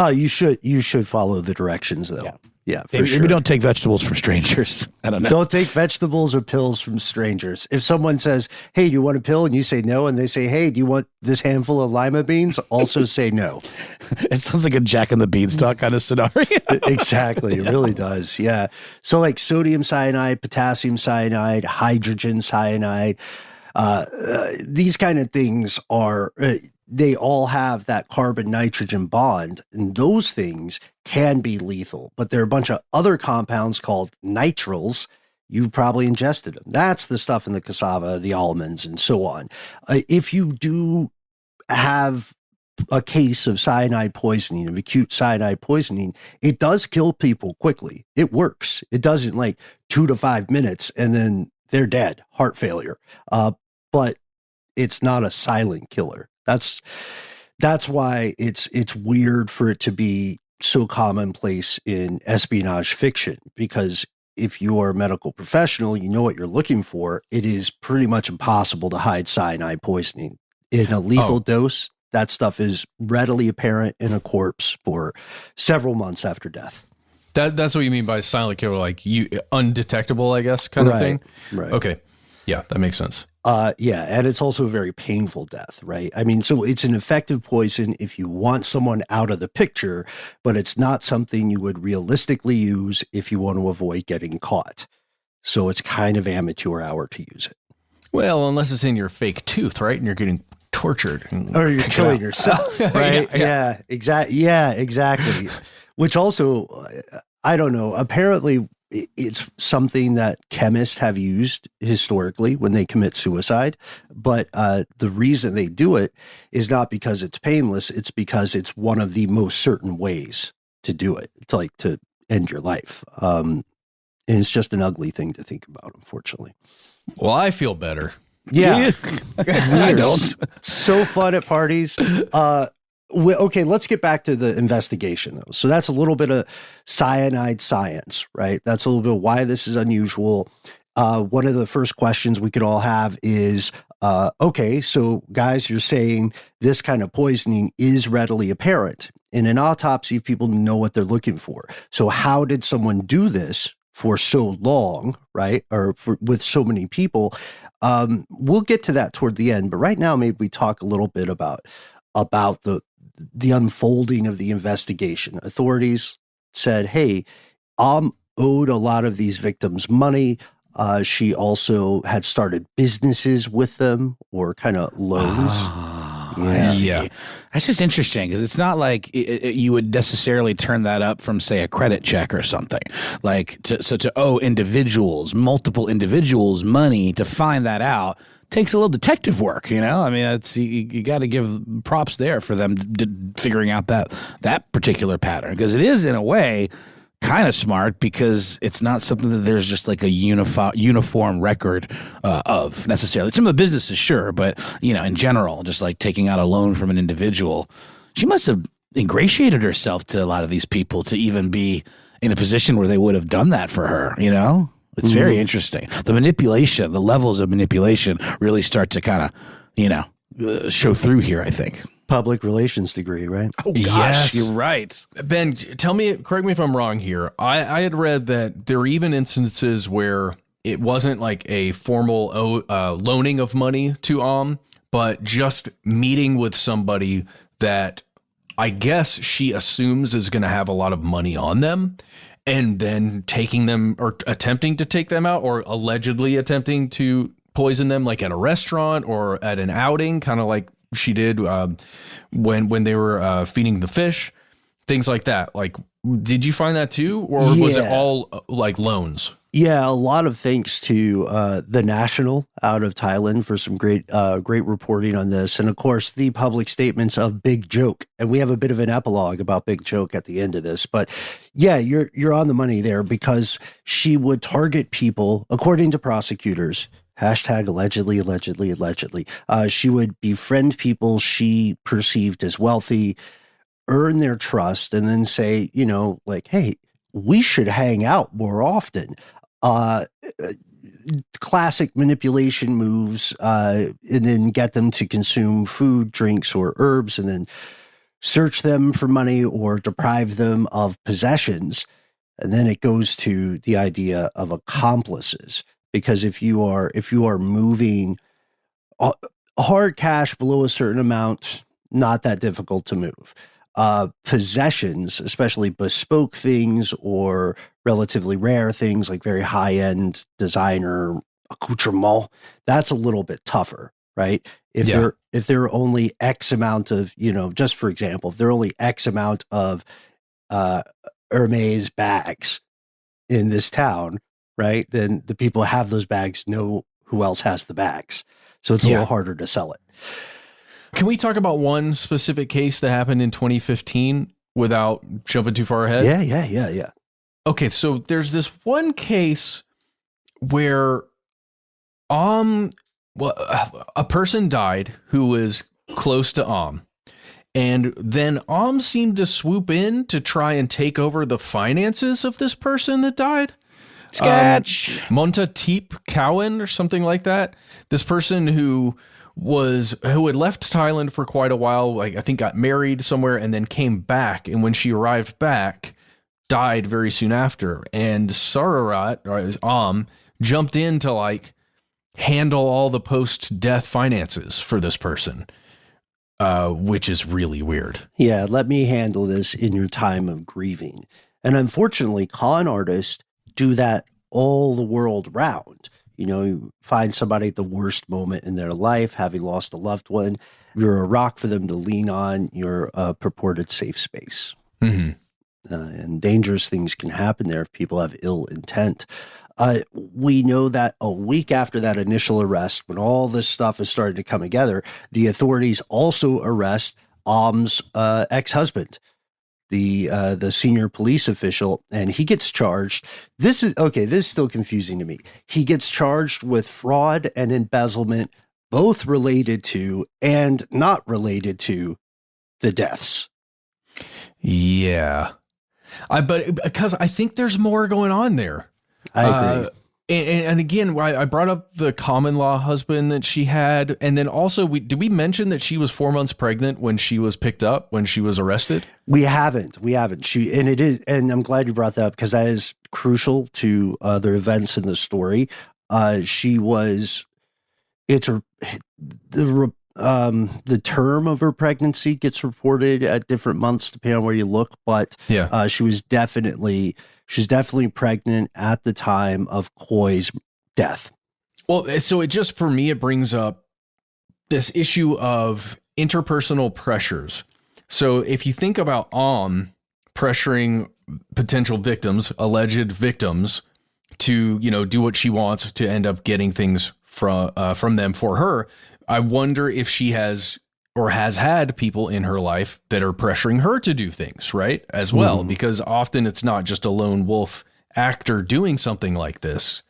You should follow the directions though. Yeah, for sure. Maybe don't take vegetables from strangers. I don't know. Don't take vegetables or pills from strangers. If someone says, "Hey, do you want a pill?" and you say no, and they say, "Hey, do you want this handful of lima beans?" also say no. It sounds like a Jack and the Beanstalk kind of scenario. Exactly. It really does. Yeah. So like sodium cyanide, potassium cyanide, hydrogen cyanide, these kind of things are, they all have that carbon-nitrogen bond, and those things can be lethal. But there are a bunch of other compounds called nitriles. You probably ingested them. That's the stuff in the cassava, the almonds, and so on. If you do have a case of cyanide poisoning, of acute cyanide poisoning, it does kill people quickly. It works. It doesn't like 2 to 5 minutes and then they're dead, heart failure. But it's not a silent killer. That's why it's weird for it to be so commonplace in espionage fiction, because if you are a medical professional, you know what you're looking for. It is pretty much impossible to hide cyanide poisoning. In a lethal dose, that stuff is readily apparent in a corpse for several months after death. That's what you mean by silent killer, like undetectable, I guess, kind of thing. Right. Okay. Yeah, that makes sense. Yeah, and it's also a very painful death, right? I mean, so it's an effective poison if you want someone out of the picture, but it's not something you would realistically use if you want to avoid getting caught. So it's kind of amateur hour to use it. Well, unless it's in your fake tooth, right? And you're getting tortured. Or you're killing yourself, right? Yeah, exactly. Which also, I don't know, apparently it's something that chemists have used historically when they commit suicide. But the reason they do it is not because it's painless. It's because it's one of the most certain ways to do it, to end your life. And it's just an ugly thing to think about, unfortunately. Well, I feel better. Yeah. I don't. So fun at parties. Okay, let's get back to the investigation, though. So that's a little bit of cyanide science, right? That's a little bit of why this is unusual. One of the first questions we could all have is, okay, so guys, you're saying this kind of poisoning is readily apparent. In an autopsy, people know what they're looking for. So how did someone do this for so long, right? Or with so many people? We'll get to that toward the end, but right now, maybe we talk a little bit about the unfolding of the investigation. Authorities said, hey, owed a lot of these victims money. She also had started businesses with them, or kind of loans. I see. That's just interesting because it's not like you would necessarily turn that up from, say, a credit check or something. Like to owe multiple individuals money to find that out takes a little detective work, you know? I mean, it's you got to give props there for them figuring out that particular pattern, because it is, in a way, kind of smart, because it's not something that there's just like a uniform record of necessarily. Some of the businesses, sure, but you know, in general, just like taking out a loan from an individual, she must have ingratiated herself to a lot of these people to even be in a position where they would have done that for her, you know? It's very interesting. The manipulation, the levels of manipulation really start to kind of, you know, show through here, I think. Public relations degree, right? Oh, gosh, you're right. Ben, correct me if I'm wrong here. I had read that there are even instances where it wasn't like a formal loaning of money to but just meeting with somebody that I guess she assumes is going to have a lot of money on them, and then taking them or attempting to take them out, or allegedly attempting to poison them, like at a restaurant or at an outing, kind of like she did when they were feeding the fish, things like that. Like, did you find that too, or was it all like loans? Yeah, a lot of thanks to the National out of Thailand for some great reporting on this, and of course the public statements of Big Joke. And we have a bit of an epilogue about Big Joke at the end of this. But yeah, you're on the money there, because she would target people, according to prosecutors. Hashtag allegedly. She would befriend people she perceived as wealthy, earn their trust, and then say, you know, like, hey, we should hang out more often. Classic manipulation moves, and then get them to consume food, drinks, or herbs, and then search them for money or deprive them of possessions. And then it goes to the idea of accomplices. Because if you are moving hard cash below a certain amount, not that difficult to move. Possessions, especially bespoke things or relatively rare things like very high-end designer accoutrement, that's a little bit tougher, right? If there are only X amount of, you know, just for example, if there are only X amount of Hermes bags in this town, right, then the people who have those bags know who else has the bags. So it's a little harder to sell it. Can we talk about one specific case that happened in 2015 without jumping too far ahead? Yeah. Okay, so there's this one case where a person died who was close to and then seemed to swoop in to try and take over the finances of this person that died. Sketch. Montateep Cowan or something like that. This person who had left Thailand for quite a while, like I think got married somewhere and then came back. And when she arrived back, died very soon after. And Sararat, or jumped in to like handle all the post-death finances for this person, which is really weird. Yeah, let me handle this in your time of grieving. And unfortunately, con artists do that all the world round. You know, you find somebody at the worst moment in their life, having lost a loved one. You're a rock for them to lean on. You're a purported safe space. Mm-hmm. And dangerous things can happen there if people have ill intent. We know that a week after that initial arrest, when all this stuff is starting to come together, the authorities also arrest Am's ex-husband, the senior police official, and he gets charged. This is still confusing to me. He gets charged with fraud and embezzlement, both related to and not related to the deaths. Yeah. But because I think there's more going on there. I agree. And again, I brought up the common law husband that she had. And then also, did we mention that she was 4 months pregnant when she was picked up, when she was arrested? We haven't. And I'm glad you brought that up, because that is crucial to the events in the story. The term of her pregnancy gets reported at different months depending on where you look, but she's definitely pregnant at the time of Koi's death. Well, so it brings up this issue of interpersonal pressures. So if you think about pressuring potential victims, alleged victims, to, you know, do what she wants to end up getting things from them for her, I wonder if she has or has had people in her life that are pressuring her to do things, right? As well, because often it's not just a lone wolf actor doing something like this.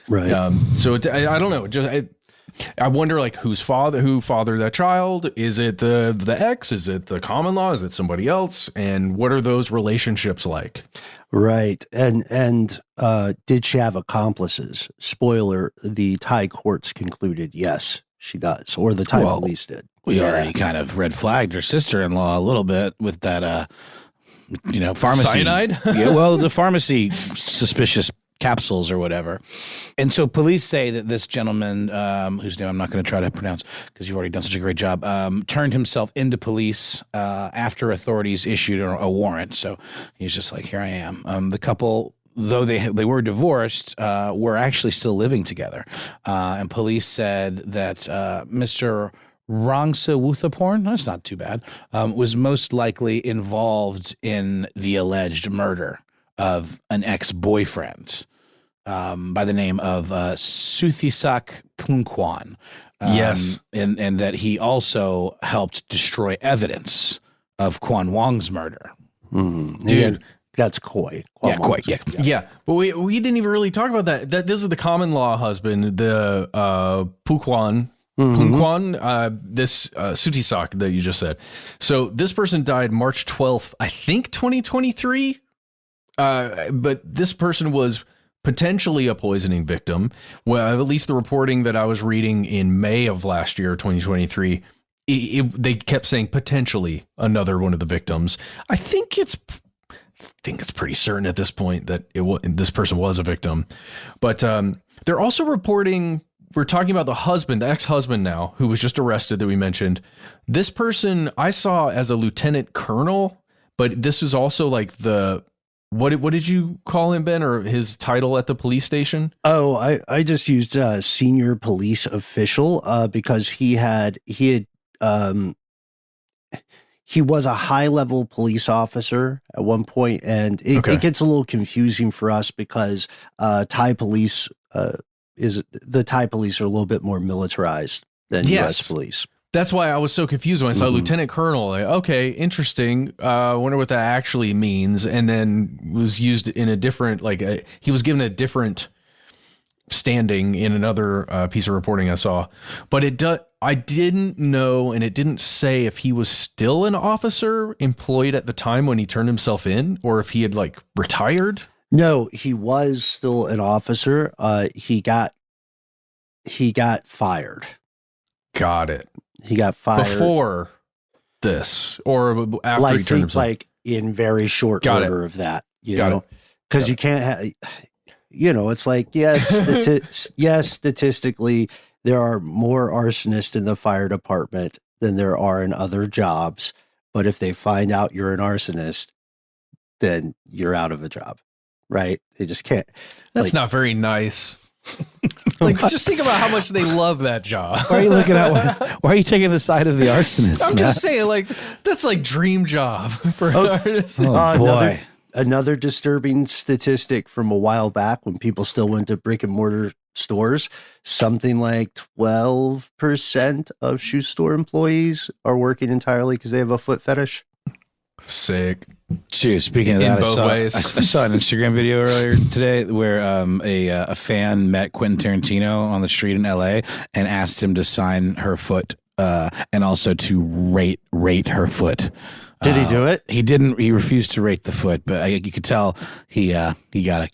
Right. So I don't know. I wonder, like, who fathered that child? Is it the ex? Is it the common law? Is it somebody else? And what are those relationships like? Right. And did she have accomplices? Spoiler, the Thai courts concluded yes, she does, or the Thai police did. We already kind of red flagged her sister-in-law a little bit with that, pharmacy. Cyanide? Yeah, well, the pharmacy suspicious capsules or whatever. And so police say that this gentleman, whose name I'm not going to try to pronounce because you've already done such a great job, turned himself into police after authorities issued a warrant. So he's just like, here I am. The couple, though they were divorced, were actually still living together. And police said that Mr. Rangsiwuthaporn, that's not too bad, was most likely involved in the alleged murder of an ex-boyfriend by the name of Suthisak Punkwan. Yes. And that he also helped destroy evidence of Kwan Wong's murder. Mm-hmm. Dude. That's Koi. Koi. Yeah. But we didn't even really talk about that. This is the common law husband, the Punkwan. This Sutisak that you just said. So this person died March 12th, I think 2023. But this person was potentially a poisoning victim. Well, at least the reporting that I was reading in May of last year, 2023, they kept saying potentially another one of the victims. I think it's pretty certain at this point that this person was a victim. But they're also reporting. We're talking about the husband, the ex-husband now, who was just arrested that we mentioned. This person I saw as a lieutenant colonel, but this is also like what did you call him, Ben, or his title at the police station? Oh, I just used senior police official because he was a high-level police officer at one point, and it gets a little confusing for us because Thai police the Thai police are a little bit more militarized than U.S. police. That's why I was so confused when I saw Lieutenant Colonel. Like, okay, interesting. I wonder what that actually means. And then was used in a different, he was given a different standing in another piece of reporting I saw. But I didn't know, and it didn't say if he was still an officer employed at the time when he turned himself in, or if he had retired. No, he was still an officer. He got fired. Got it. He got fired before this, or after he turned himself. In very short order of that. You know, because you can't have. It's like yes, statistically, there are more arsonists in the fire department than there are in other jobs. But if they find out you're an arsonist, then you're out of a job. Right? They just can't. That's not very nice. Just think about how much they love that job. Why are you looking at? Why are you taking the side of the arsonist? I'm just saying, that's dream job for an artist. Oh boy! Another disturbing statistic from a while back when people still went to brick and mortar stores. Something like 12% of shoe store employees are working entirely because they have a foot fetish. Sick. Dude, speaking of that, I saw an Instagram video earlier today where a fan met Quentin Tarantino on the street in LA and asked him to sign her foot and also to rate her foot. Did he do it? He didn't. He refused to rate the foot, but you could tell he got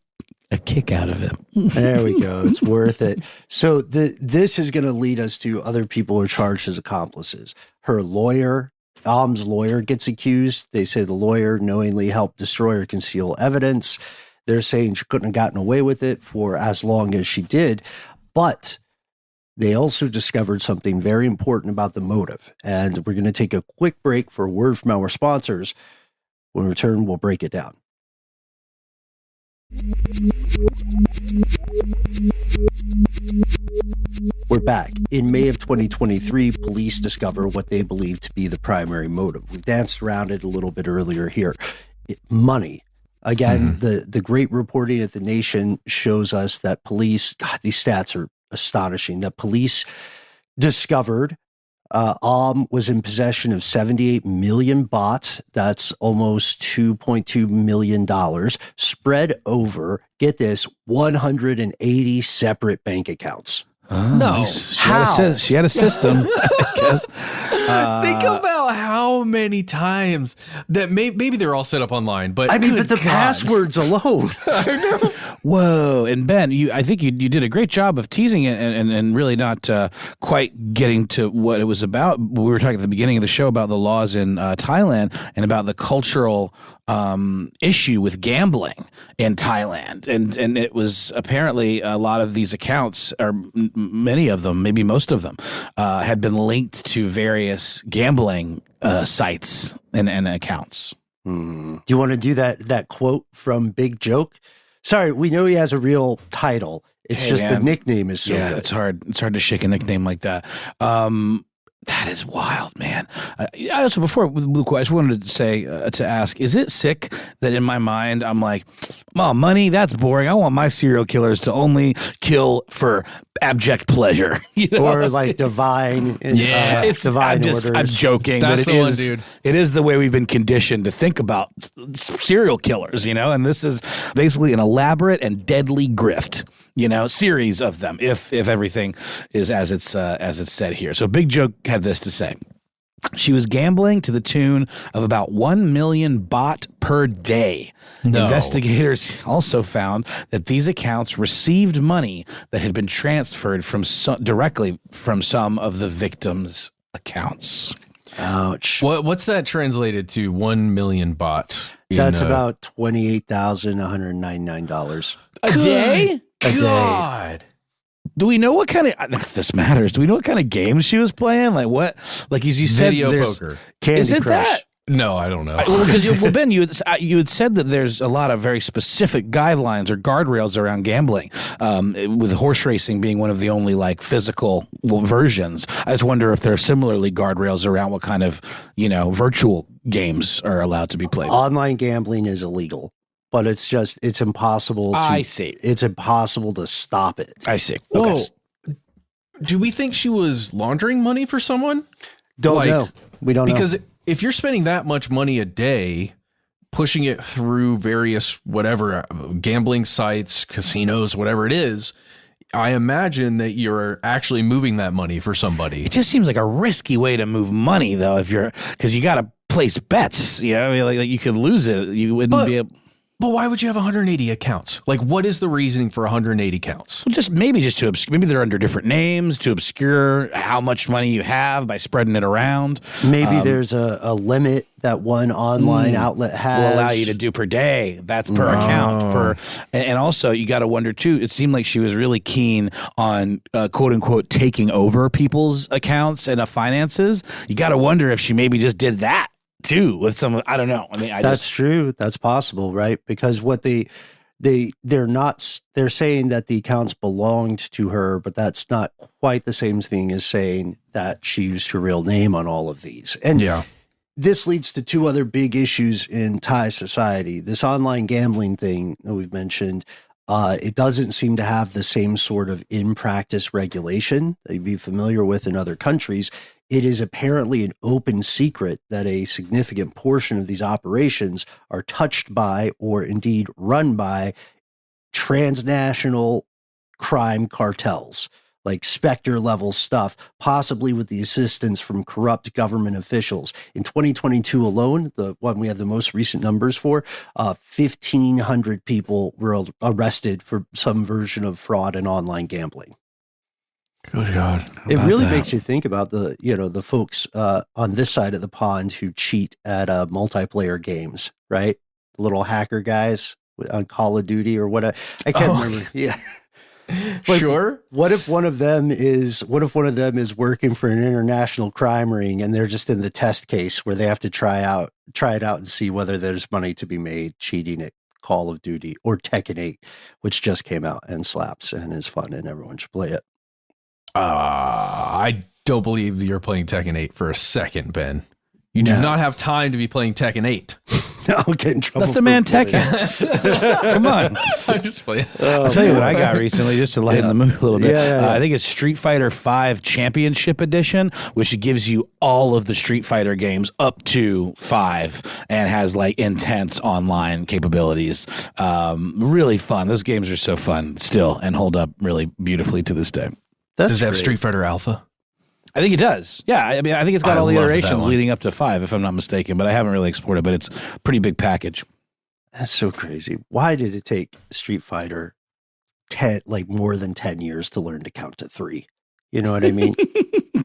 a kick out of it. There we go. It's worth it. So this is going to lead us to other people who are charged as accomplices. Her lawyer. Am's lawyer gets accused. They say the lawyer knowingly helped destroy or conceal evidence. They're saying she couldn't have gotten away with it for as long as she did. But they also discovered something very important about the motive. And we're going to take a quick break for a word from our sponsors. When we return, we'll break it down. We're back. In May of 2023, police discover what they believe to be the primary motive. We danced around it a little bit earlier here. Money. Again, the great reporting at The Nation shows us that police, God, these stats are astonishing, that police discovered was in possession of 78 million baht. That's almost $2.2 million spread over, get this, 180 separate bank accounts. No, she had a system. I guess. Think about how many times that maybe they're all set up online, but I mean, but the passwords alone. I know. Whoa! And Ben, I think you did a great job of teasing it and really not quite getting to what it was about. We were talking at the beginning of the show about the laws in Thailand and about the cultural issue with gambling in Thailand, and it was apparently a lot of these accounts, or many of them, maybe most of them, had been linked to various gambling sites and accounts. Do you want to do that quote from Big Joke? Sorry, we know he has a real title. It's just man. The nickname is so good. It's hard. It's hard to shake a nickname like that. That is wild, man. I also, before Luke, I just wanted to say, to ask, is it sick that in my mind I'm like, oh, money, that's boring. I want my serial killers to only kill for abject pleasure, you know? Or like divine, it's divine I'm orders. I'm joking, That's but the one, dude. it is the way we've been conditioned to think about serial killers, you know. And this is basically an elaborate and deadly grift, you know, series of them. If everything is as it's said here. So Big Joke had this to say. She was gambling to the tune of about 1 million baht per day. No. Investigators also found that these accounts received money that had been transferred directly from some of the victims' accounts. Ouch. What's that translated to? 1 million baht. That's about $28,199 A day? A day. God. Do we know what kind of this matters? Do we know what kind of games she was playing? Like what? Like as you said, Video there's- poker. Candy Is it Crush. that? No, I don't know. Because Ben, you had said that there's a lot of very specific guidelines or guardrails around gambling, with horse racing being one of the only like physical versions. I just wonder if there are similarly guardrails around what kind of virtual games are allowed to be played. Online gambling is illegal, but it's impossible to. I see. It's impossible to stop it. I see. Whoa. Okay. Do we think she was laundering money for someone? Don't know. We don't know. Because if you're spending that much money a day, pushing it through various whatever gambling sites, casinos, whatever it is, I imagine that you're actually moving that money for somebody. It just seems like a risky way to move money, though, because you got to place bets. You know, I mean, like you could lose it. You wouldn't be able. But why would you have 180 accounts? Like, what is the reasoning for 180 accounts? Maybe to maybe they're under different names to obscure how much money you have by spreading it around. Maybe there's a limit that one online outlet has. Will allow you to do per day. That's per account. And also you got to wonder too. It seemed like she was really keen on quote unquote taking over people's accounts and finances. You got to wonder if she maybe just did that too with some. I don't know. I mean, that's true. That's possible, right? Because what they're saying that the accounts belonged to her, but that's not quite the same thing as saying that she used her real name on all of these. And this leads to two other big issues in Thai society. This online gambling thing that we've mentioned, it doesn't seem to have the same sort of in-practice regulation that you'd be familiar with in other countries. It is apparently an open secret that a significant portion of these operations are touched by, or indeed run by, transnational crime cartels, like Spectre level stuff, possibly with the assistance from corrupt government officials. In 2022 alone, the one we have the most recent numbers for, 1,500 people were arrested for some version of fraud and online gambling. Good God. It really makes you think about the folks on this side of the pond who cheat at multiplayer games, right? The little hacker guys on Call of Duty or what? I can't remember. Yeah. Like, sure. What if one of them is working for an international crime ring and they're just in the test case where they have to try it out and see whether there's money to be made cheating at Call of Duty or Tekken 8, which just came out and slaps and is fun and everyone should play it. I don't believe you're playing Tekken 8 for a second, Ben. You do not have time to be playing Tekken 8. I'll get in trouble. Let the man Tekken. Come on. I'm just playing. I'll tell you what I got recently, just to lighten the mood a little bit. Yeah. I think it's Street Fighter V Championship Edition, which gives you all of the Street Fighter games up to 5 and has like intense online capabilities. Really fun. Those games are so fun still and hold up really beautifully to this day. Does it have Street Fighter Alpha? I think it does. Yeah, I mean, I think it's got all the love that iterations one. leading up to 5, if I'm not mistaken, but I haven't really explored it, but it's a pretty big package. That's so crazy. Why did it take Street Fighter more than 10 years to learn to count to 3? You know what I mean?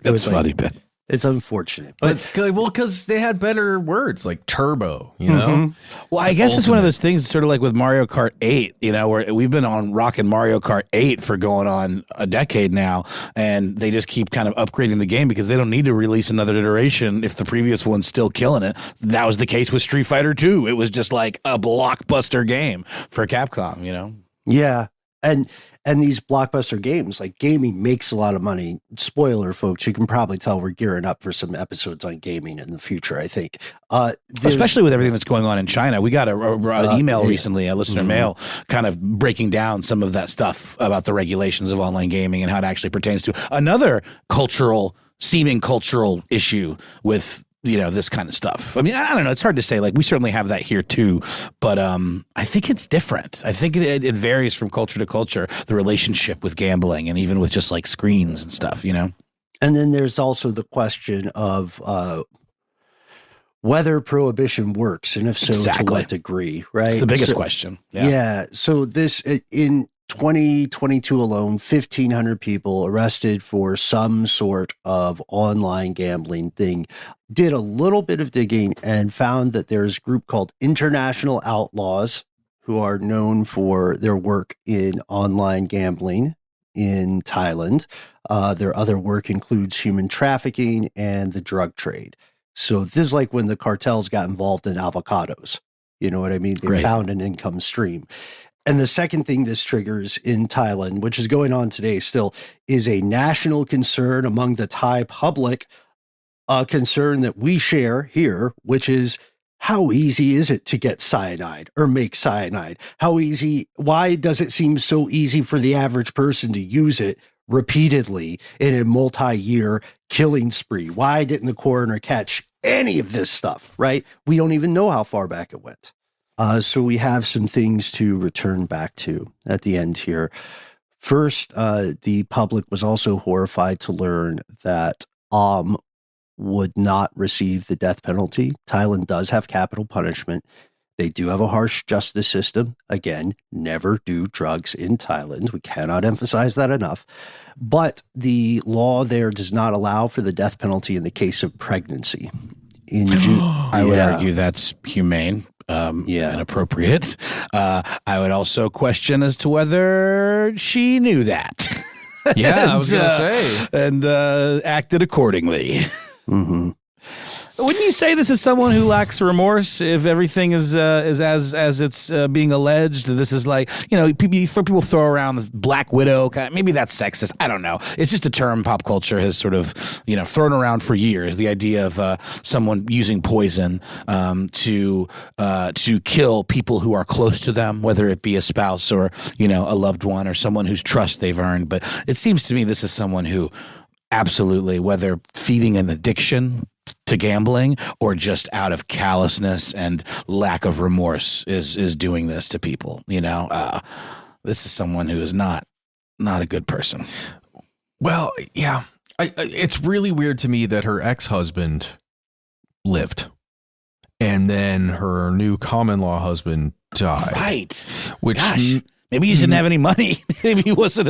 That's funny, Ben. It's unfortunate. But because they had better words like turbo, you know? Well, I guess it's one of those things sort of like with Mario Kart 8, you know, where we've been on rocking Mario Kart 8 for going on a decade now, and they just keep kind of upgrading the game because they don't need to release another iteration if the previous one's still killing it. That was the case with Street Fighter 2. It was just like a blockbuster game for Capcom, you know? yeah. And these blockbuster games, like gaming makes a lot of money. Spoiler, folks, you can probably tell we're gearing up for some episodes on gaming in the future, I think. Especially with everything that's going on in China. We got an email recently, a listener mail, kind of breaking down some of that stuff about the regulations of online gaming and how it actually pertains to another seeming cultural issue with, you know, this kind of stuff. I mean, I don't know. It's hard to say. Like, we certainly have that here too, but I think it's different. I think it varies from culture to culture, the relationship with gambling and even with just like screens and stuff, you know? And then there's also the question of whether prohibition works, and if so, to what degree, right? It's the biggest question. Yeah. So this, in 2022 alone, 1,500 people arrested for some sort of online gambling thing. Did a little bit of digging and found that there's a group called International Outlaws who are known for their work in online gambling in Thailand. Their other work includes human trafficking and the drug trade. So this is like when the cartels got involved in avocados. You know what I mean? They found an income stream. And the second thing this triggers in Thailand, which is going on today still, is a national concern among the Thai public, a concern that we share here, which is how easy is it to get cyanide or make cyanide? Why does it seem so easy for the average person to use it repeatedly in a multi-year killing spree? Why didn't the coroner catch any of this stuff, right? We don't even know how far back it went. So we have some things to return back to at the end here. First, the public was also horrified to learn that would not receive the death penalty. Thailand does have capital punishment. They do have a harsh justice system. Again, never do drugs in Thailand. We cannot emphasize that enough. But the law there does not allow for the death penalty in the case of pregnancy. I would argue that's humane. And appropriate. I would also question as to whether she knew that. Yeah, I was going to say. And acted accordingly. Mm-hmm. Wouldn't you say this is someone who lacks remorse if everything is as it's being alleged? This is like, you know, people throw around the Black Widow. Maybe that's sexist. I don't know. It's just a term pop culture has sort of, you know, thrown around for years. The idea of someone using poison to kill people who are close to them, whether it be a spouse or, you know, a loved one or someone whose trust they've earned. But it seems to me this is someone who absolutely, whether feeding an addiction to gambling or just out of callousness and lack of remorse is doing this to people. You know, this is someone who is not a good person. Well, yeah, it's really weird to me that her ex-husband lived and then her new common law husband died. Right. Which maybe he didn't have any money. Maybe he wasn't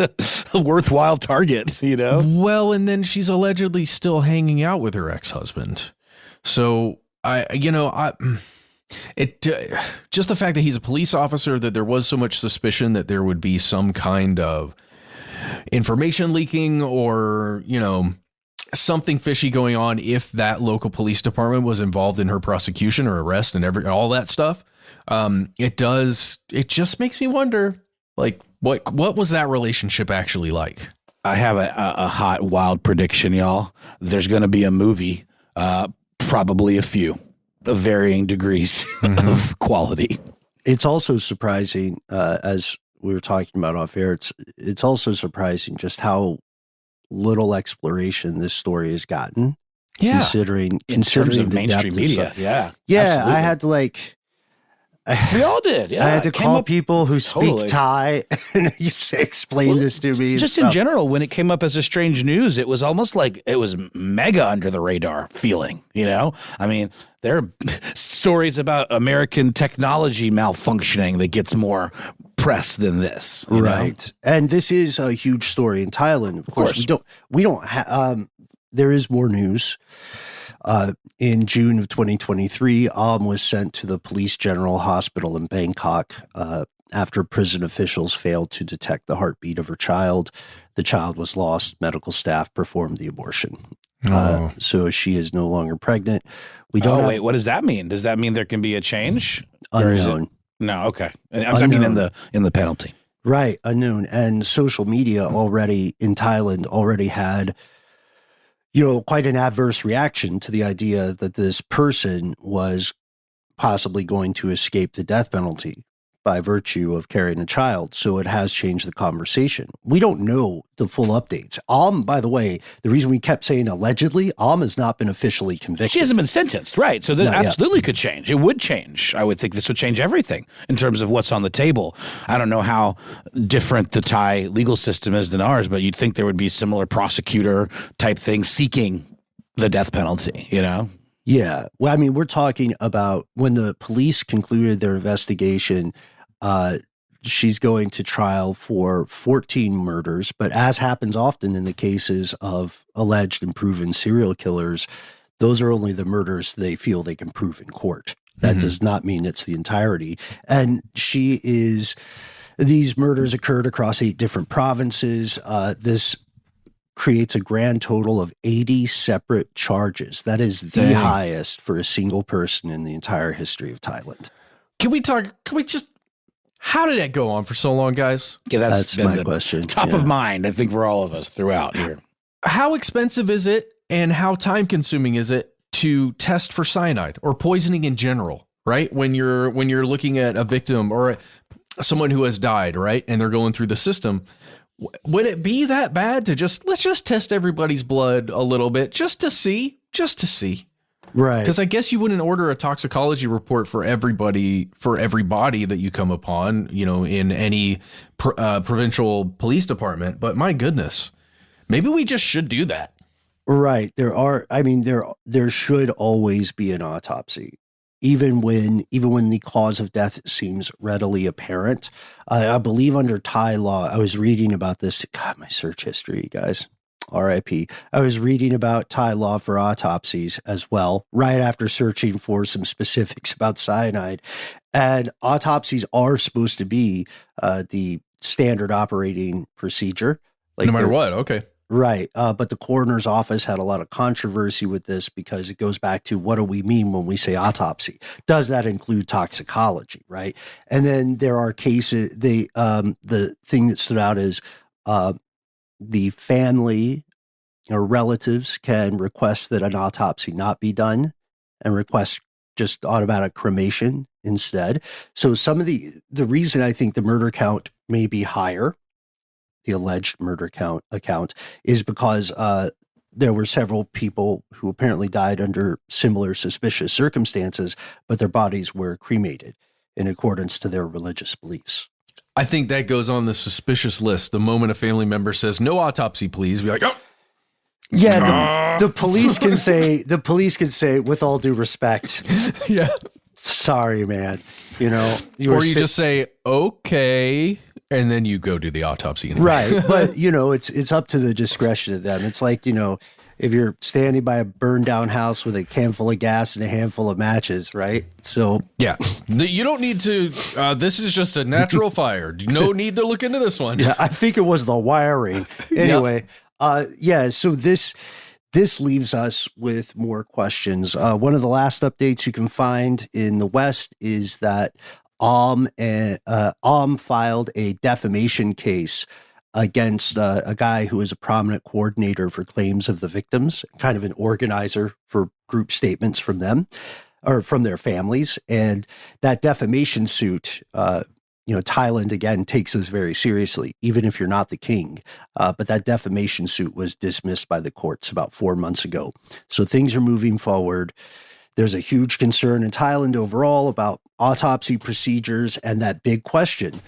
a worthwhile target, you know? Well, and then she's allegedly still hanging out with her ex-husband. So just the fact that he's a police officer, that there was so much suspicion that there would be some kind of information leaking or, you know, something fishy going on if that local police department was involved in her prosecution or arrest and all that stuff. It just makes me wonder, like, what was that relationship actually like? I have a hot, wild prediction, y'all. There's going to be a movie, probably a few, of varying degrees of quality. It's also surprising, as we were talking about off air, it's also surprising just how little exploration this story has gotten. Yeah. Considering terms of the mainstream depth media. of Yeah. Yeah, absolutely. I had to We all did. Yeah. I had to It came call up- people who Totally. speak Thai and just explain this to me. and Just in stuff. general, when it came up as a strange news, it was almost like it was mega under the radar feeling, you know? I mean, there are stories about American technology malfunctioning that gets more press than this. You know? Right. And this is a huge story in Thailand. Of course, we don't there is more news. In June of 2023, was sent to the Police General Hospital in Bangkok after prison officials failed to detect the heartbeat of her child. The child was lost. Medical staff performed the abortion. So she is no longer pregnant. We don't. Wait, what does that mean? Does that mean there can be a change? Unknown. No, okay. I mean in the penalty. Right, unknown. And social media already in Thailand already had, quite an adverse reaction to the idea that this person was possibly going to escape the death penalty by virtue of carrying a child. So it has changed the conversation. We don't know the full updates. By the way, the reason we kept saying allegedly, has not been officially convicted. She hasn't been sentenced, right? So that Not yet. absolutely could change. It would change. I would think this would change everything in terms of what's on the table. I don't know how different the Thai legal system is than ours, but you'd think there would be similar prosecutor type things seeking the death penalty, you know? Yeah. Well, I mean, we're talking about when the police concluded their investigation, she's going to trial for 14 murders. But as happens often in the cases of alleged and proven serial killers, those are only the murders they feel they can prove in court. That does not mean it's the entirety. And these murders occurred across 8 different provinces. This creates a grand total of 80 separate charges. That is the highest for a single person in the entire history of Thailand. How did that go on for so long, guys? Yeah, That's been my the question. top of mind, I think, for all of us throughout here. How expensive is it and how time consuming is it to test for cyanide or poisoning in general, right? When you're looking at a victim or someone who has died, right? And they're going through the system. Would it be that bad to let's just test everybody's blood a little bit just to see? Right. Because I guess you wouldn't order a toxicology report for every body that you come upon, in any provincial police department. But my goodness, maybe we just should do that. Right. There should always be an autopsy, even when the cause of death seems readily apparent. I believe under Thai law, I was reading about this. God, my search history, guys. RIP. I was reading about Thai law for autopsies as well, right after searching for some specifics about cyanide. And autopsies are supposed to be the standard operating procedure. No matter what. Okay. Right. But the coroner's office had a lot of controversy with this because it goes back to what do we mean when we say autopsy? Does that include toxicology? Right. And then there are cases, the thing that stood out is the family or relatives can request that an autopsy not be done and request just automatic cremation instead. So some of the reason I think the murder count may be higher, the alleged murder account, is because there were several people who apparently died under similar suspicious circumstances, but their bodies were cremated in accordance to their religious beliefs. I think that goes on the suspicious list. The moment a family member says, no autopsy, please, be like, oh. Yeah, the police can say, with all due respect, yeah, sorry, man. You just say, okay, and then you go do the autopsy. Anyway. Right. But, it's up to the discretion of them. It's like, if you're standing by a burned down house with a can full of gas and a handful of matches, right? So yeah, you don't need to, this is just a natural fire. No need to look into this one. Yeah, I think it was the wiring. Anyway, so this leaves us with more questions. One of the last updates you can find in the West is that filed a defamation case against a guy who is a prominent coordinator for claims of the victims, kind of an organizer for group statements from them or from their families. And that defamation suit, Thailand, again, takes this very seriously, even if you're not the king. But that defamation suit was dismissed by the courts about 4 months ago. So things are moving forward. There's a huge concern in Thailand overall about autopsy procedures and that big question.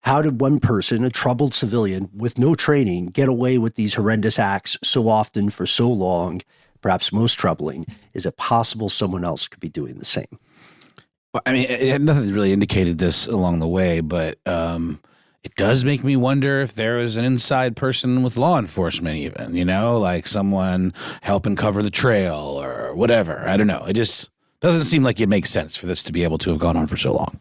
How did one person, a troubled civilian with no training, get away with these horrendous acts so often for so long? Perhaps most troubling, is it possible someone else could be doing the same? Well, I mean, nothing really indicated this along the way, but it does make me wonder if there was an inside person with law enforcement even, like someone helping cover the trail or whatever. I don't know. It just doesn't seem like it makes sense for this to be able to have gone on for so long.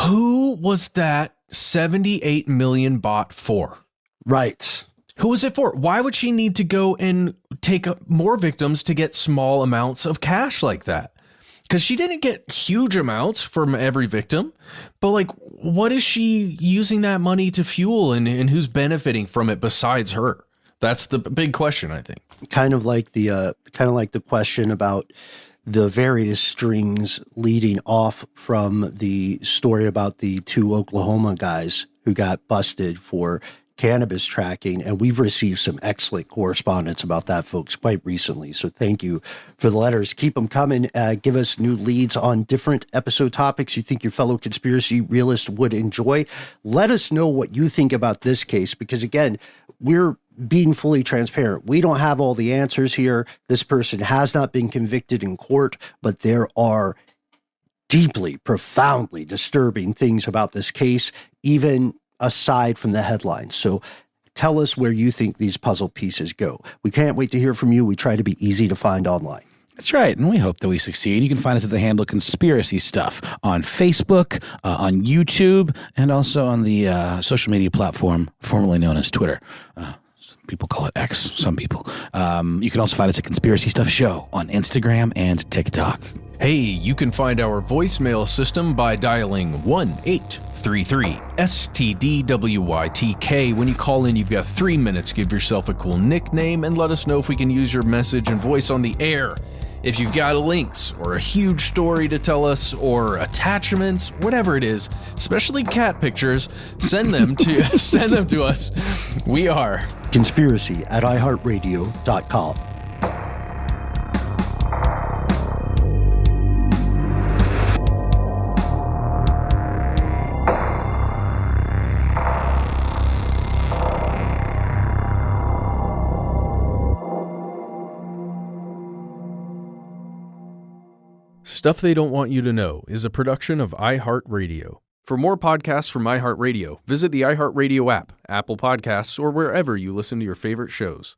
Who was that 78 million bought for? Right. Who was it for? Why would she need to go and take more victims to get small amounts of cash like that? Because she didn't get huge amounts from every victim, but like, what is she using that money to fuel, and who's benefiting from it besides her? That's the big question, I think. Kind of like the question about the various strings leading off from the story about the 2 Oklahoma guys who got busted for cannabis tracking. And we've received some excellent correspondence about that, folks, quite recently. So thank you for the letters. Keep them coming. Give us new leads on different episode topics you think your fellow conspiracy realist would enjoy. Let us know what you think about this case, because again, we're being fully transparent. We don't have all the answers here. This person has not been convicted in court, but there are deeply, profoundly disturbing things about this case, even aside from the headlines. So tell us where you think these puzzle pieces go. We can't wait to hear from you. We try to be easy to find online. That's right, and we hope that we succeed. You can find us at the handle Conspiracy Stuff on Facebook, on YouTube, and also on the social media platform formerly known as Twitter. People call it X, some people. You can also find us at Conspiracy Stuff Show on Instagram and TikTok. Hey, you can find our voicemail system by dialing 1-833-STDWYTK. When you call in, you've got 3 minutes. Give yourself a cool nickname and let us know if we can use your message and voice on the air. If you've got links or a huge story to tell us or attachments, whatever it is, especially cat pictures, send them to us. We are Conspiracy at iHeartRadio.com. Stuff They Don't Want You to Know is a production of iHeartRadio. For more podcasts from iHeartRadio, visit the iHeartRadio app, Apple Podcasts, or wherever you listen to your favorite shows.